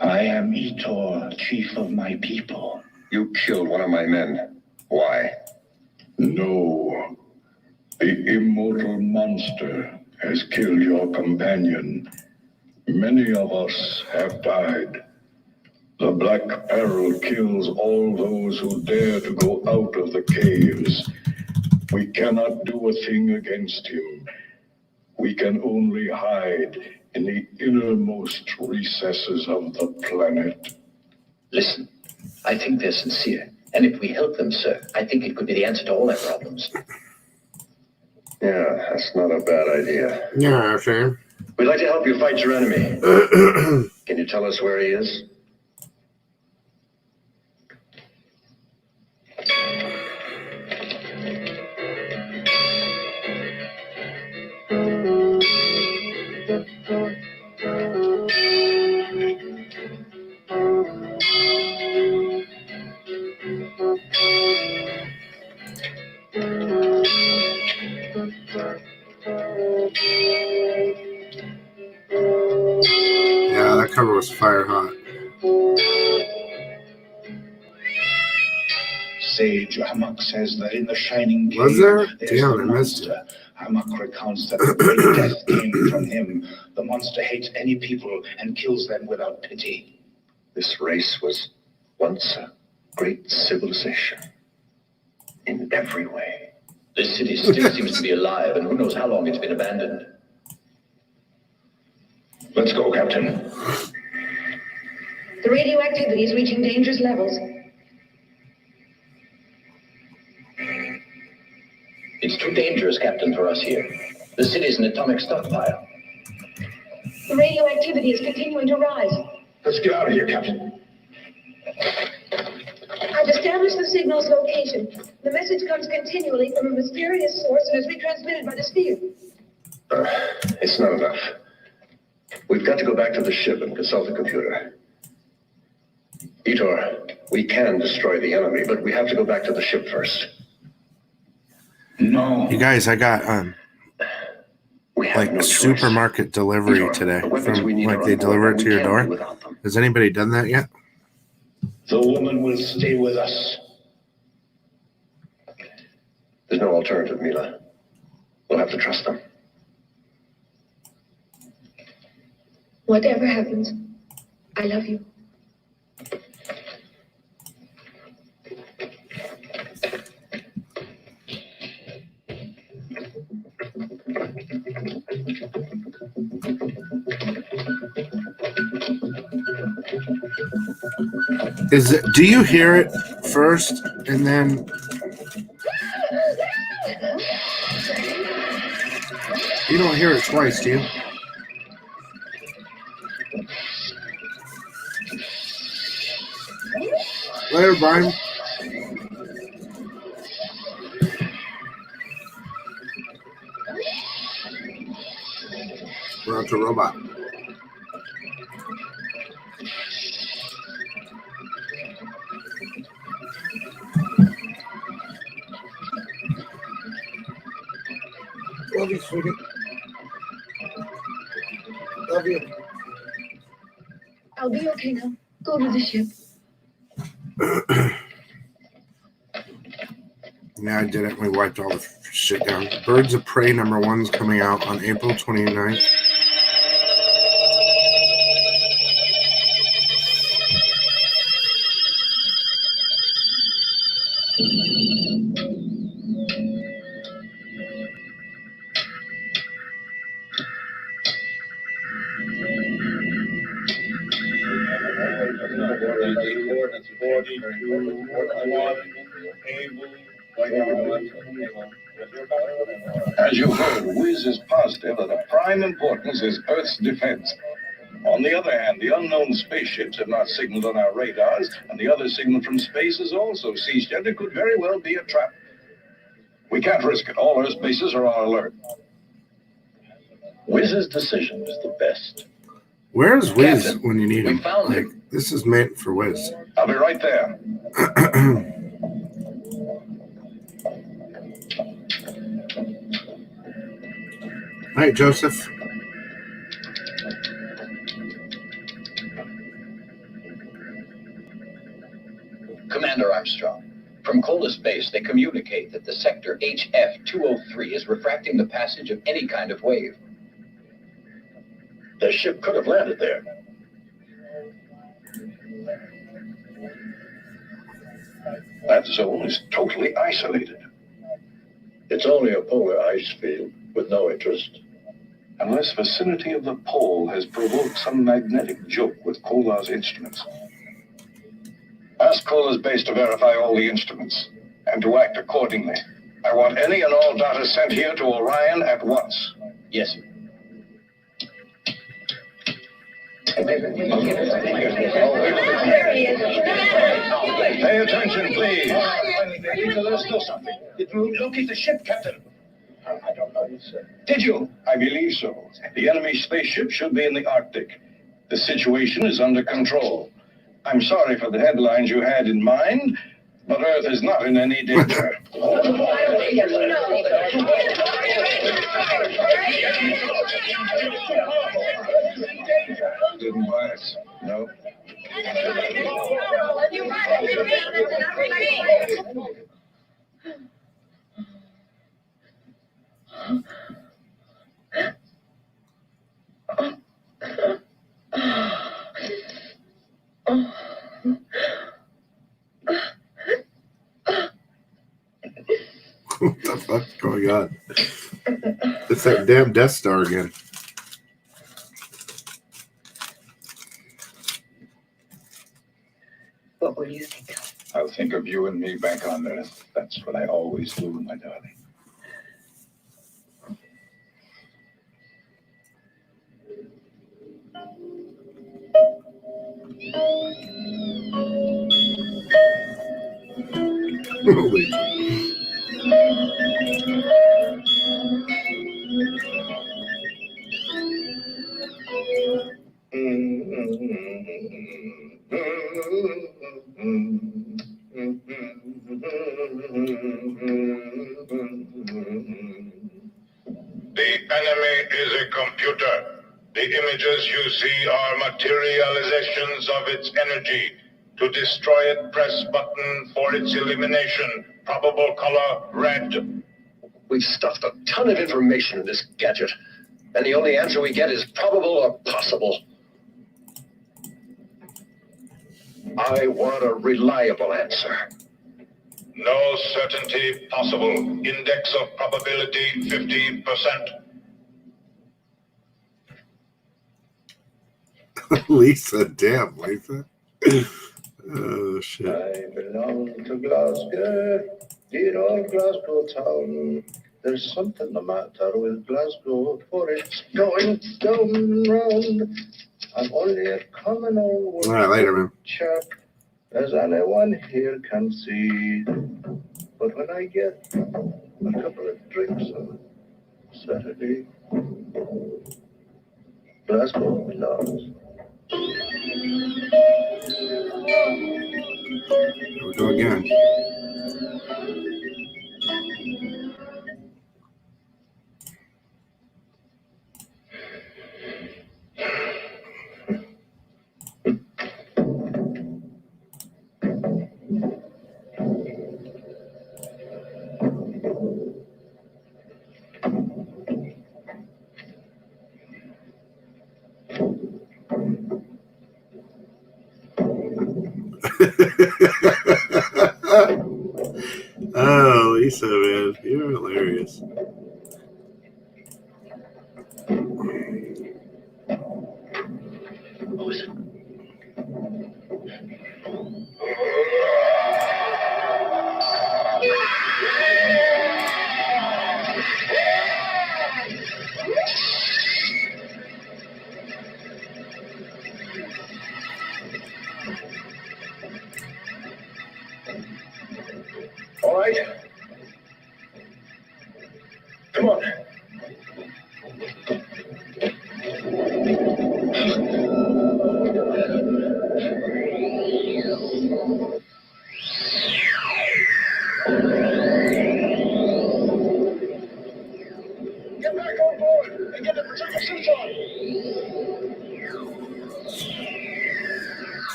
I am Etor, chief of my people. You killed one of my men. Why? No. The immortal monster has killed your companion. Many of us have died. The Black Peril kills all those who dare to go out of the caves. We cannot do a thing against him. We can only hide in the innermost recesses of the planet. Listen, I think they're sincere. And if we help them, sir, I think it could be the answer to all their problems. Yeah, that's not a bad idea. Yeah, sure. We'd like to help you fight your enemy. Can you tell us where he is? Yeah, that cover was fire hot. Sage Amok says that in the Shining Cave, Was there? there's Damn, a I missed it. monster. Amok recounts that the great death came from him. The monster hates any people and kills them without pity. This race was once a great civilization. In every way. This city still seems to be alive, and who knows how long it's been abandoned. Let's go, Captain. The radioactivity is reaching dangerous levels. It's too dangerous, Captain, for us here. The city's an atomic stockpile. The radioactivity is continuing to rise. Let's get out of here, Captain. I've established the signal's location. The message comes continually from a mysterious source and is retransmitted by the sphere. It's not enough. We've got to go back to the ship and consult the computer. Etor, we can destroy the enemy, but we have to go back to the ship first. No. You guys, I got We have like no choice. supermarket delivery Etor, today the weapons from we need like are they on board, deliver it and to we your can't door. do without them. Has anybody done that yet? The woman will stay with us. There's no alternative, Mila. We'll have to trust them. Whatever happens, I love you. Do you hear it first and then you don't hear it twice, do you? Later, Brian. We're on to robot. Love you, sweetie. Love you. I'll be okay now. Go to the ship. Yeah, I did it. We wiped all the shit down. Birds of Prey #1's coming out on April 29th. As you heard, Wiz is positive that of prime importance is Earth's defense. On the other hand, the unknown spaceships have not signaled on our radars, and the other signal from space is also ceased, yet it could very well be a trap. We can't risk it. All Earth bases are on alert. Wiz's decision is the best. Where's Wiz Captain, when you need we him? found Like, him. this is meant for Wiz. I'll be right there. All right, Joseph. Commander Armstrong, from Coldus Base, they communicate that the sector HF-203 is refracting the passage of any kind of wave. The ship could have landed there. That zone is totally isolated. It's only a polar ice field with no interest. Unless vicinity of the pole has provoked some magnetic joke with Kola's instruments. Ask Kola's base to verify all the instruments and to act accordingly. I want any and all data sent here to Orion at once. Yes, sir. Pay attention, please. There's still something. Did you locate the ship, Captain? I don't know, sir. Did you? I believe so. The enemy spaceship should be in the Arctic. The situation is under control. I'm sorry for the headlines you had in mind, but Earth is not in any danger. Didn't blast. No. What the fuck's going on? It's that damn Death Star again. What will you think of? I'll think of you and me back on Earth. That's what I always do, my darling. Holy. The enemy is a computer. The images you see are materializations of its energy. To destroy it, press button for its elimination. Probable color, red. We've stuffed a ton of information in this gadget, and the only answer we get is probable or possible. I want a reliable answer. No certainty possible. Index of probability 50%. Lisa, damn, Lisa. Oh, shit. I belong to Glasgow, dear old Glasgow town. There's something the matter with Glasgow, for it's going down round. I'm only a common old All right, later, man. chap, as anyone here can see. But when I get a couple of drinks on Saturday, Glasgow belongs. Here we go again. Oh, Lisa, man, you're hilarious. All right. Come on. Get back on board and get the protective suits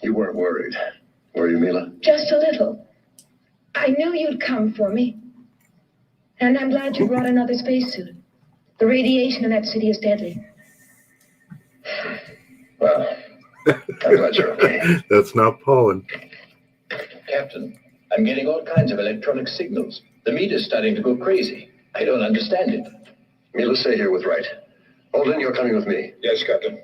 You weren't worried, were you, Mila? Just a little. I knew you'd come for me. And I'm glad you brought another spacesuit. The radiation in that city is deadly. Well, I'm glad you're okay. That's not pollen. Captain, I'm getting all kinds of electronic signals. The meter's starting to go crazy. I don't understand it. Mila, stay here with Wright. Holden, you're coming with me. Yes, Captain.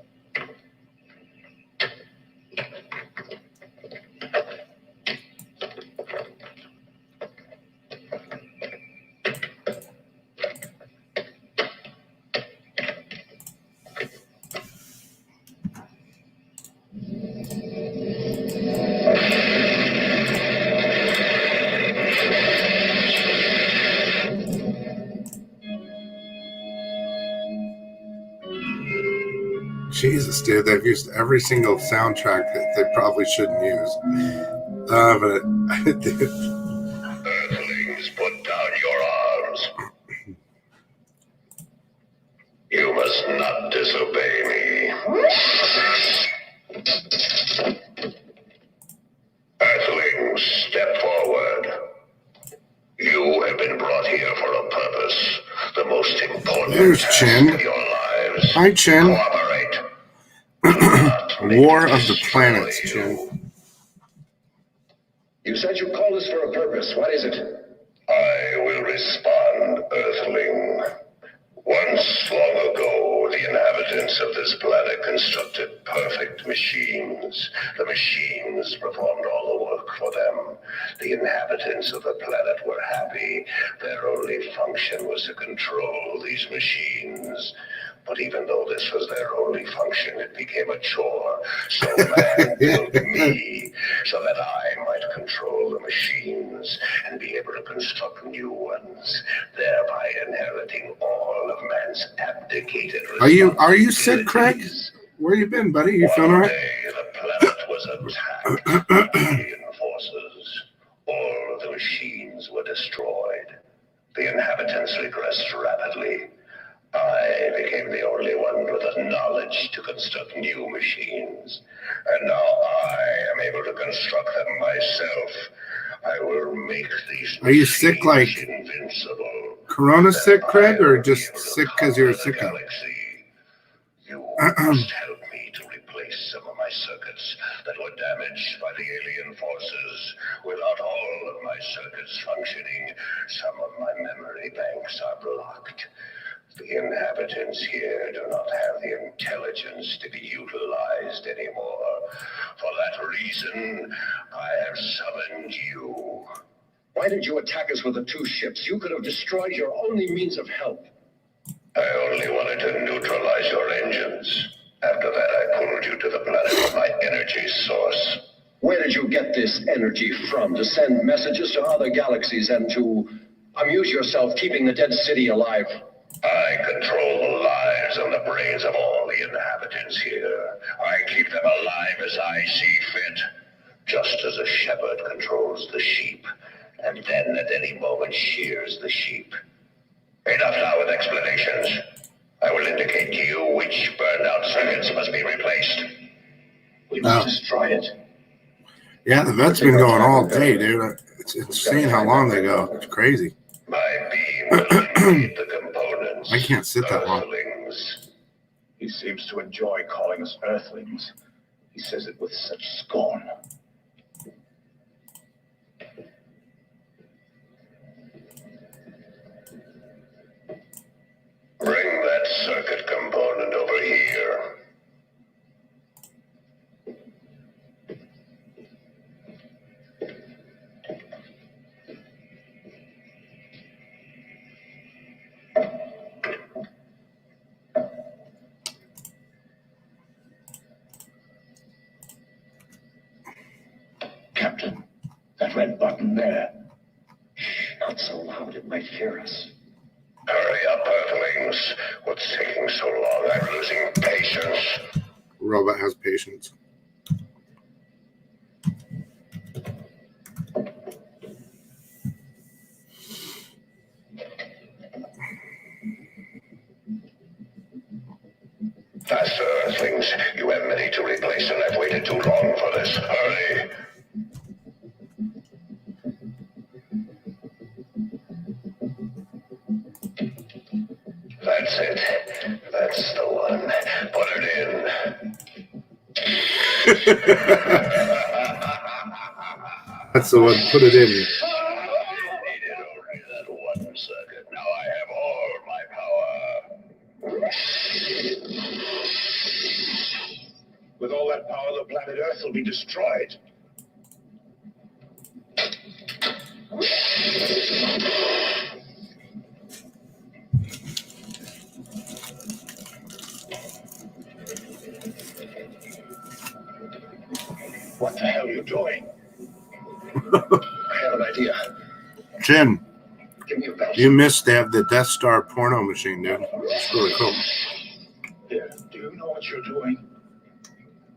Jesus, dude, they've used every single soundtrack that they probably shouldn't use. But dude. Earthlings, put down your arms. You must not disobey me. Earthlings, step forward. You have been brought here for a purpose. The most important There's task Chin. of your lives. Hi, Chin. Cooperate. War of the Planets, Chin. You said you called us for a purpose. What is it? I will respond, Earthling. Once long ago, the inhabitants of this planet constructed perfect machines. The machines performed all the work work for them. The inhabitants of the planet were happy. Their only function was to control these machines. But even though this was their only function, it became a chore. So man built me so that I might control the machines and be able to construct new ones, thereby inheriting all of man's abdicated Are you sick, Craig? Where you been, buddy? You feeling all right? One day, the planet was attacked by alien forces. All of the machines were destroyed. The inhabitants regressed rapidly. I became the only one with the knowledge to construct new machines. And now I am able to construct them myself. I will make these Are you sick, like invincible. Corona sick, Craig, or just sick because you're sick of it? You must help me to replace some of my circuits that were damaged by the alien forces. Without all of my circuits functioning, some of my memory banks are blocked. The inhabitants here do not have the intelligence to be utilized anymore. For that reason, I have summoned you. Why did you attack us with the two ships? You could have destroyed your only means of help. I only wanted to neutralize your engines. After that, I pulled you to the planet with my energy source. Where did you get this energy from? To send messages to other galaxies and to amuse yourself keeping the dead city alive? I control the lives and the brains of all the inhabitants here. I keep them alive as I see fit, just as a shepherd controls the sheep, and then at any moment shears the sheep. Enough now with explanations. I will indicate to you which burned out circuits must be replaced. We must destroy it. Yeah, the vet's been going all day, dude. It's insane how long they go. It's crazy. My beam will indicate the components. I can't sit that long. Earthlings. He seems to enjoy calling us Earthlings. He says it with such scorn. Bring that circuit component over here. Captain, that red button there. Shh, not so loud, it might hear us. Hurry up, Earthlings. What's taking so long? I'm losing patience. Robot has patience. Faster, Earthlings. You have many to replace, and I've waited too long for this. Hurry. That's it. That's the one. Put it in. That's the one. Put it in. I needed only that one circuit. Now I have all my power. With all that power, the planet Earth will be destroyed. What the hell are you doing? I have an idea. Jim, Give me a belt. you missed they have the Death Star porno machine, dude. It's really cool. Here, do you know what you're doing?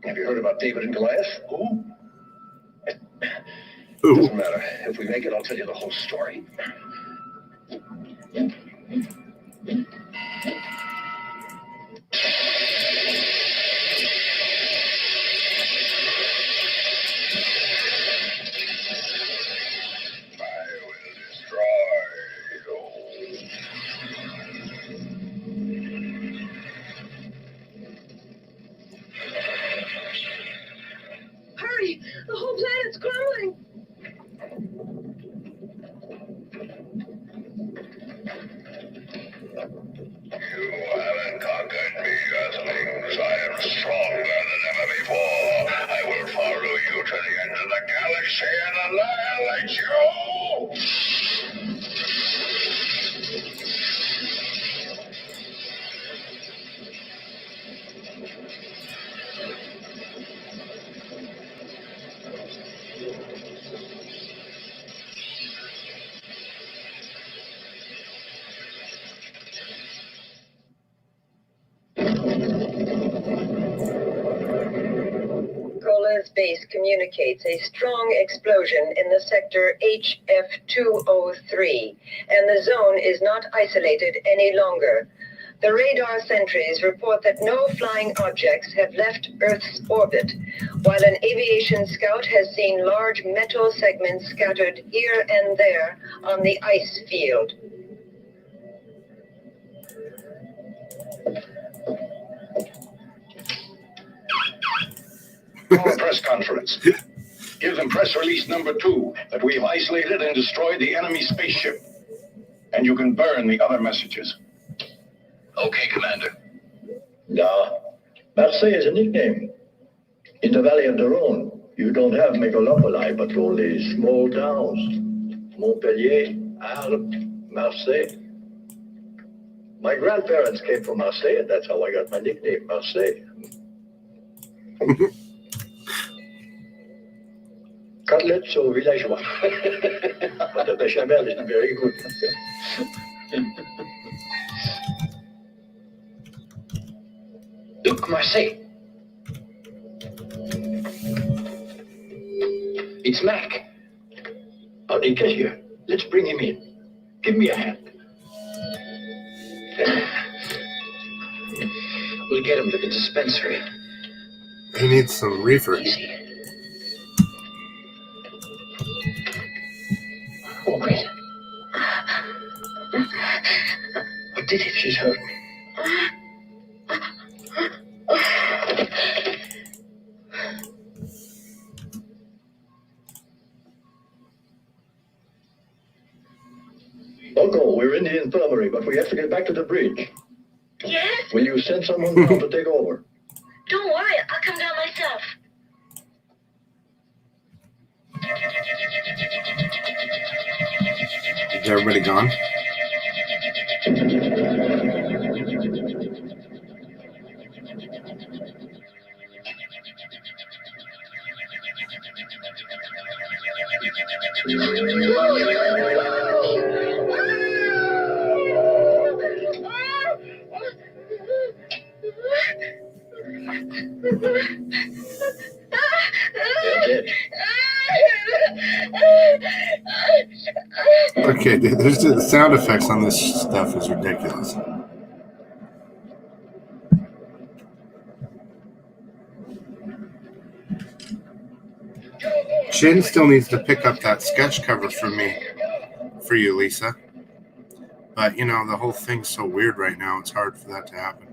Have you heard about David and Goliath? Who? Ooh. Doesn't matter. If we make it, I'll tell you the whole story. Hurry! The whole planet's crumbling! You haven't conquered me, Earthlings. I am stronger than ever before. I will follow you to the end of the galaxy, and Base communicates a strong explosion in the sector HF203, and the zone is not isolated any longer. The radar sentries report that no flying objects have left Earth's orbit, while an aviation scout has seen large metal segments scattered here and there on the ice field. Call a press conference. Give them press release number 2 that we've isolated and destroyed the enemy spaceship. And you can burn the other messages. Okay, Commander. Yeah, Marseille is a nickname. In the Valley of the Rhone, you don't have megalopoli, but only small towns. Montpellier, Arles, Marseille. My grandparents came from Marseille, and that's how I got my nickname, Marseille. Cutlets au villageois. But the bechamel is very good. Look, Marseille. It's Mac. Howdy, Cashier. Let's bring him in. Give me a hand. We'll get him to the dispensary. He needs some reefer. Easy. Oh, great. What did it? She's hurt. Uncle, we're in the infirmary, but we have to get back to the bridge. Yes? Will you send someone down to take over? Don't worry, I'll come down myself. Is everybody gone? Okay, dude, there's the sound effects on this stuff is ridiculous. Chin still needs to pick up that sketch cover for you, Lisa. But, you know, the whole thing's so weird right now, it's hard for that to happen.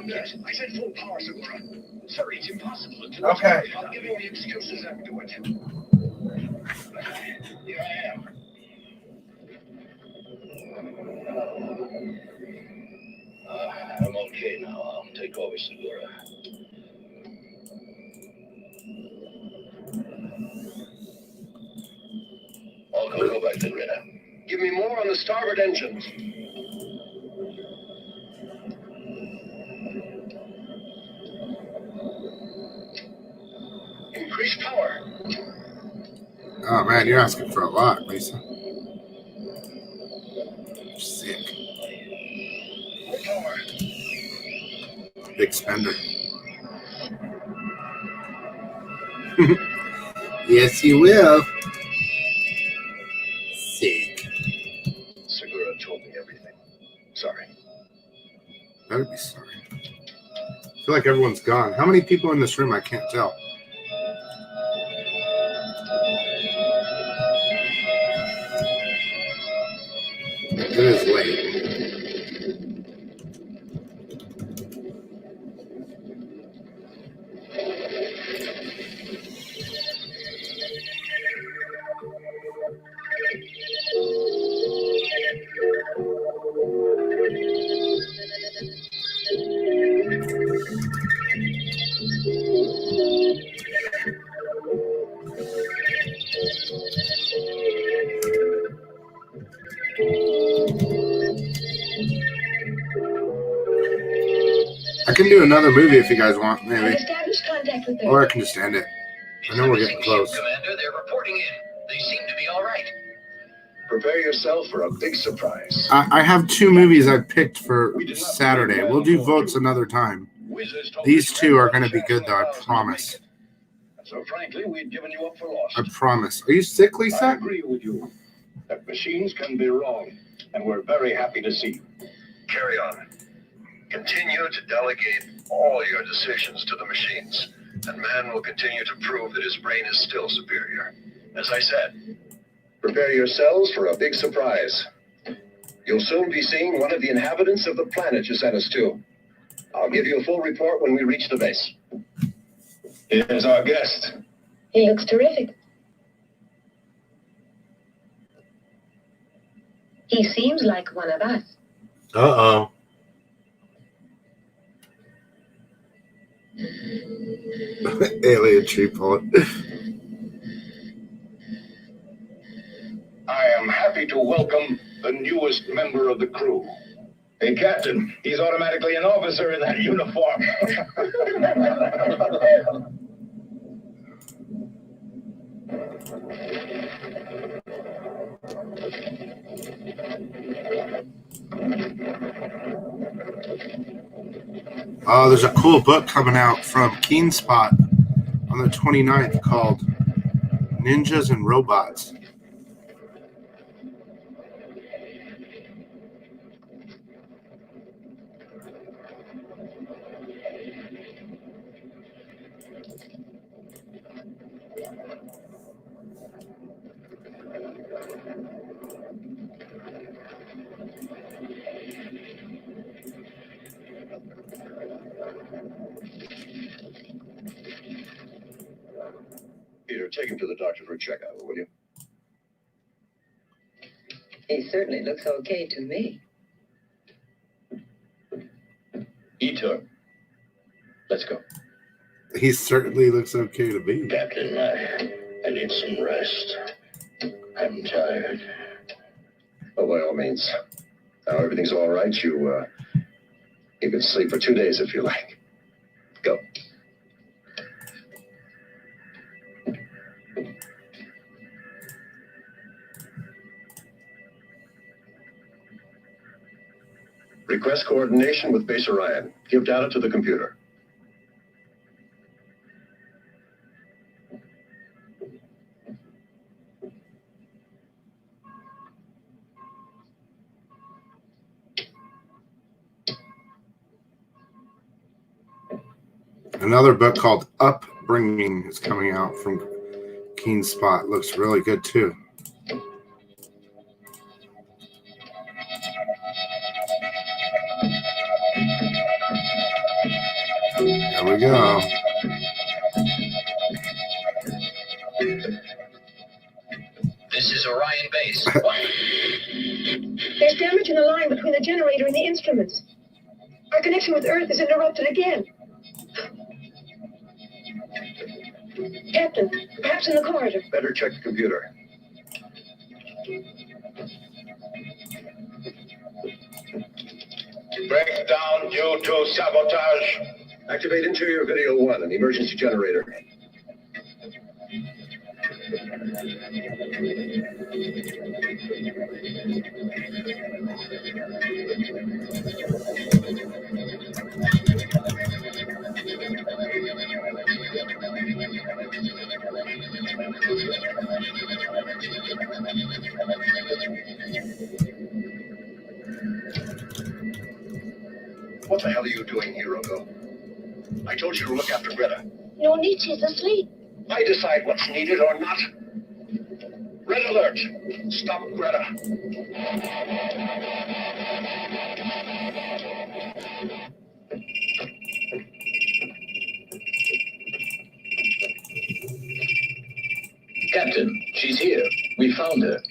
Yes, I said full power, Segura. Sorry, it's impossible. Okay. I'll give you the excuses afterwards. Here I am. I'm okay now. I'll take over, Segura. I'll go back to Greta. Give me more on the starboard engines. Increase power. Oh man, you're asking for a lot, Lisa. Sick. More power. Big spender. Yes, you will. Sick. Segura told me everything. Sorry. Better be sorry. I feel like everyone's gone. How many people in this room? I can't tell. It is late. I can do another movie if you guys want, maybe. Established contact with Or I can just end it. I know we're getting close. Commander, they're reporting in. They seem to be all right. Prepare yourself for a big surprise. I have 2 movies I picked for Saturday. We'll do votes another time. These 2 are going to be good, though. I promise. So frankly, we'd given you up for lost. I promise. Are you sick, I Lisa? agree with you that machines can be wrong, and we're very happy to see you. Carry on. Continue to delegate all your decisions to the machines, and man will continue to prove that his brain is still superior. As I said, prepare yourselves for a big surprise. You'll soon be seeing one of the inhabitants of the planet you sent us to. I'll give you a full report when we reach the base. Here's our guest. He looks terrific. He seems like one of us. Uh-oh. Alien tree pullet. I am happy to welcome the newest member of the crew. Hey, Captain, he's automatically an officer in that uniform. Oh, there's a cool book coming out from Keenspot on the 29th called Ninjas and Robots. Peter, take him to the doctor for a checkup, will you? He certainly looks okay to me. Eater. Let's go. He certainly looks okay to me. Captain, I need some rest. I'm tired. Oh, by all means. Now everything's all right. You can sleep for 2 days if you like. Go. Request coordination with Base Orion. Give data to the computer. Another book called Upbringing is coming out from Keenspot. Looks really good, too. There we go. This is Orion Base. There's damage in the line between the generator and the instruments. Our connection with Earth is interrupted again. Captain, perhaps in the corridor. Better check the computer. Breakdown due to sabotage. Activate interior video 1, an emergency generator. What the hell are you doing, Hiroko? I told you to look after Greta. No, Nietzsche's asleep. I decide what's needed or not. Red alert! Stop Greta. Captain, she's here. We found her.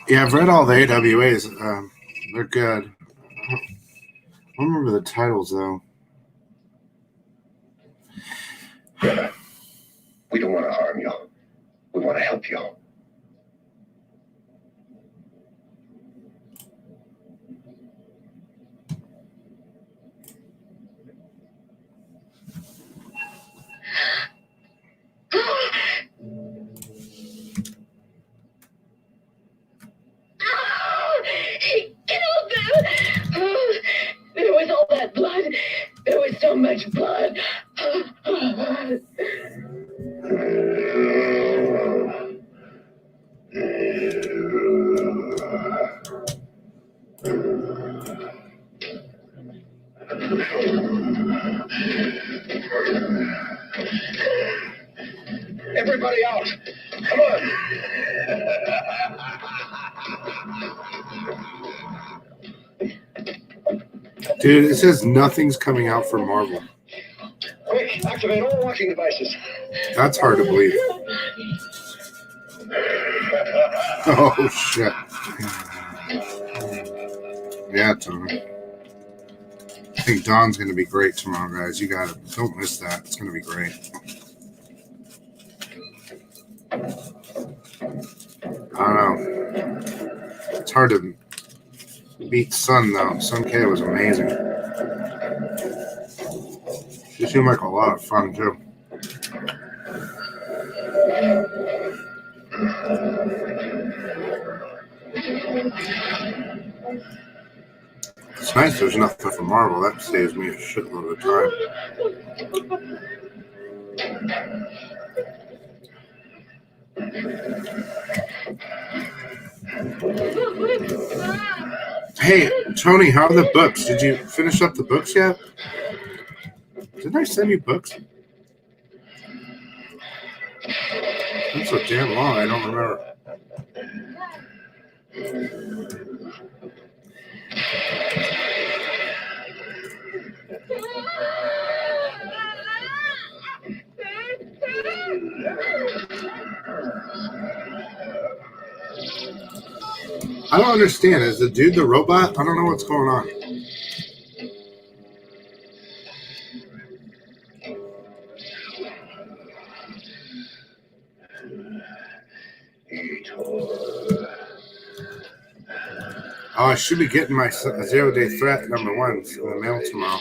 Yeah, I've read all the AWAs. They're good. I don't remember the titles, though. Greta, we don't want to harm you. We want to help you. out. Come on. Dude, it says nothing's coming out for Marvel. Quick, activate all watching devices. That's hard to believe. Oh, shit. Yeah, Tony. I think Dawn's going to be great tomorrow, guys. You got it. Don't miss that. It's going to be great. I don't know. It's hard to beat Sun, though. Sun K was amazing. She seemed like a lot of fun, too. It's nice there's nothing for Marvel. That saves me a shitload of time. Hey, Tony, how are the books? Did you finish up the books yet? Didn't I send you books? That's so damn long. I don't remember. I don't understand. Is the dude the robot? I don't know what's going on. Oh, I should be getting my zero-day threat number 1 in the mail tomorrow.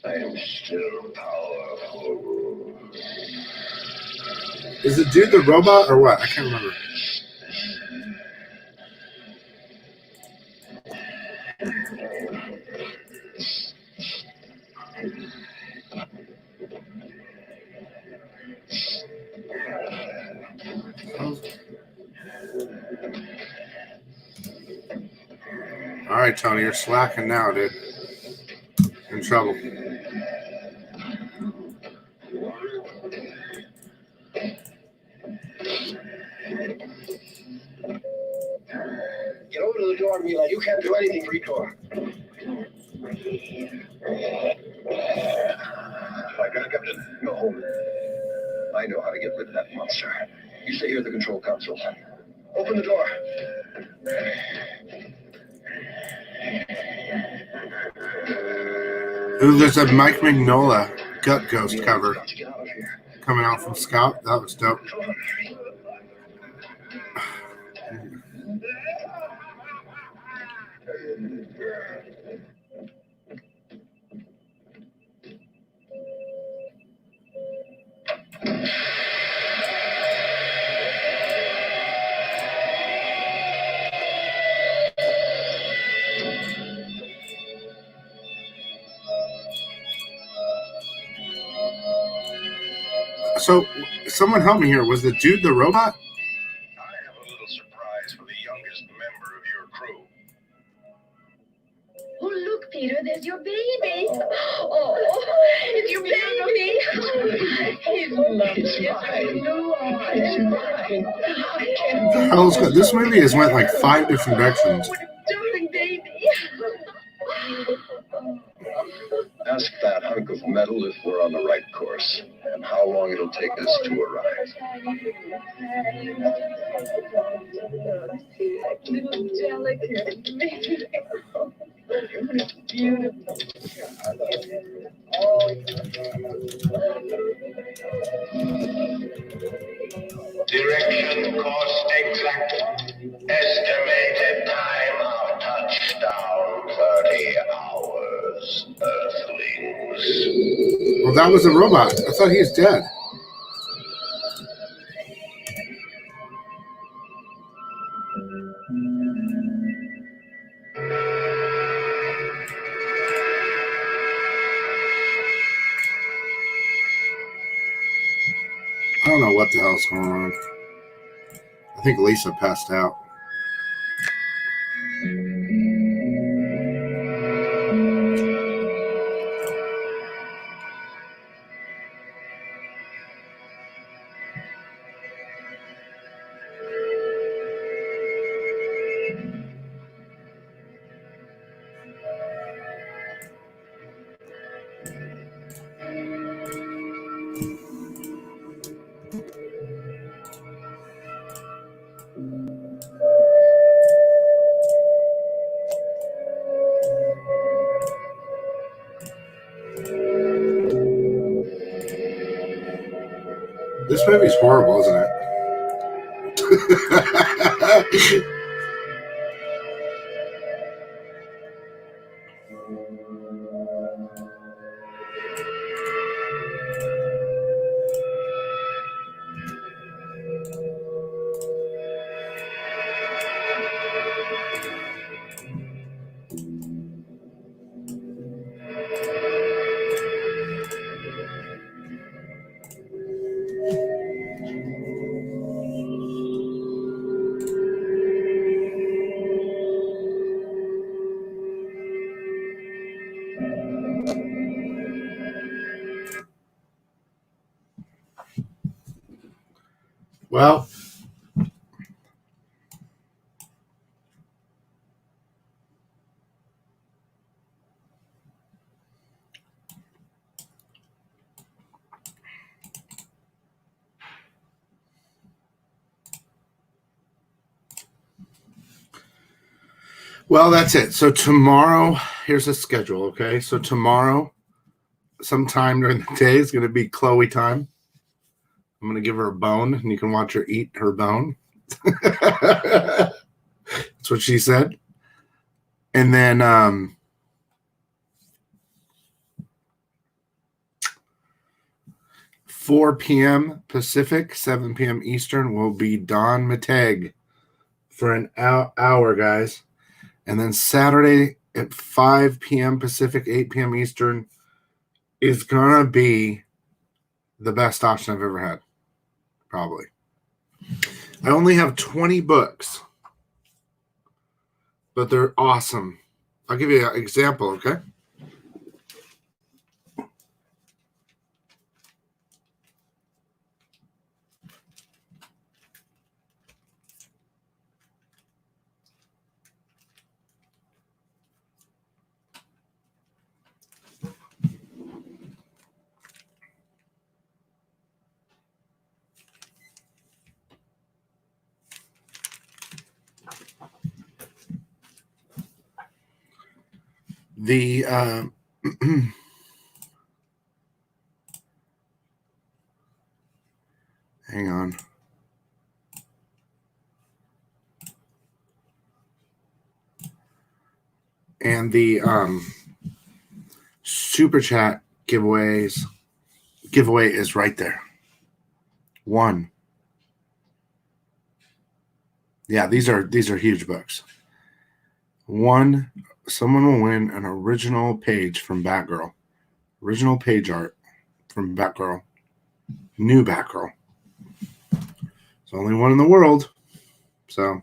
I am still powerful. Is the dude the robot or what? I can't remember. All right, Tony, you're slacking now, dude. In trouble. Get over to the door, Mila. You can't do anything for Etor. I got it, Captain. Go home. I know how to get rid of that monster. You stay here at the control console. Open the door. Ooh, there's a Mike Mignola Gut Ghost cover coming out from Scout. That was dope. So, someone help me here. Was the dude the robot? I have a little surprise for the youngest member of your crew. Oh, look, Peter, there's your baby. Oh, it's your baby. He's lovely. Blue eyes. What the hell's good? This movie has went like 5 different directions. What a darling baby. Ask that hunk of metal if we're on the right course, and how long it'll take us to arrive. Little delicate baby. Beautiful. Direction, course exact. Estimated time of touchdown, 30 hours, Earthlings. Well, that was a robot. I thought he was dead. I don't know what the hell's going on. I think Lisa passed out. movie's horrible, isn't it? Well, that's it. So tomorrow, here's the schedule, okay? So tomorrow, sometime during the day, is going to be Chloe time. I'm going to give her a bone, and you can watch her eat her bone. That's what she said. And then 4 p.m. Pacific, 7 p.m. Eastern will be Don Mateg for an hour, guys. And then Saturday at 5 p.m. Pacific, 8 p.m. Eastern is going to be the best option I've ever had. Probably. I only have 20 books, but they're awesome. I'll give you an example, okay? The hang on. And the super chat giveaway is right there. 1. Yeah, these are huge books. 1, someone will win an original page from Batgirl. Original page art from Batgirl. New Batgirl. It's only one in the world. So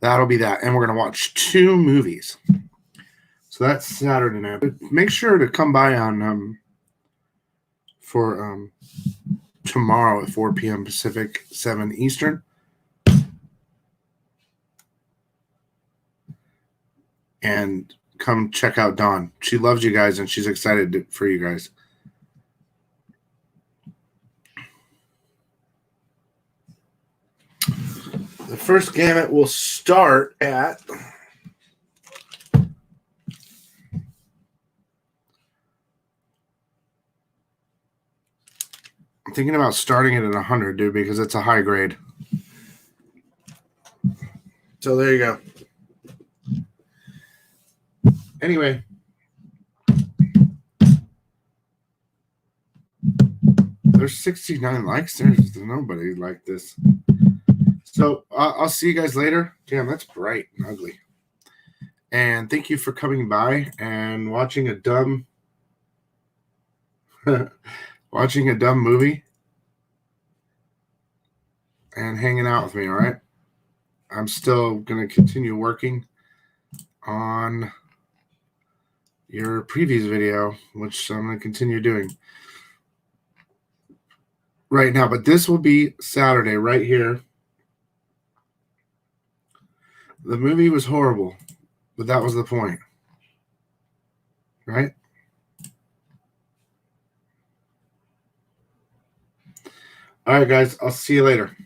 that'll be that. And we're going to watch 2 movies. So that's Saturday night. But make sure to come by on for tomorrow at 4 p.m. Pacific, 7 Eastern. And come check out Dawn. She loves you guys, and she's excited for you guys. The first gamut will start at I'm thinking about starting it at 100, dude, because it's a high grade. So there you go. Anyway, there's 69 likes. There's nobody like this. So I'll see you guys later. Damn, that's bright and ugly. And thank you for coming by and watching a dumb movie and hanging out with me, all right? I'm still going to continue working on your previews video, which I'm going to continue doing right now. But this will be Saturday right here. The movie was horrible, but that was the point, right? All right, guys, I'll see you later.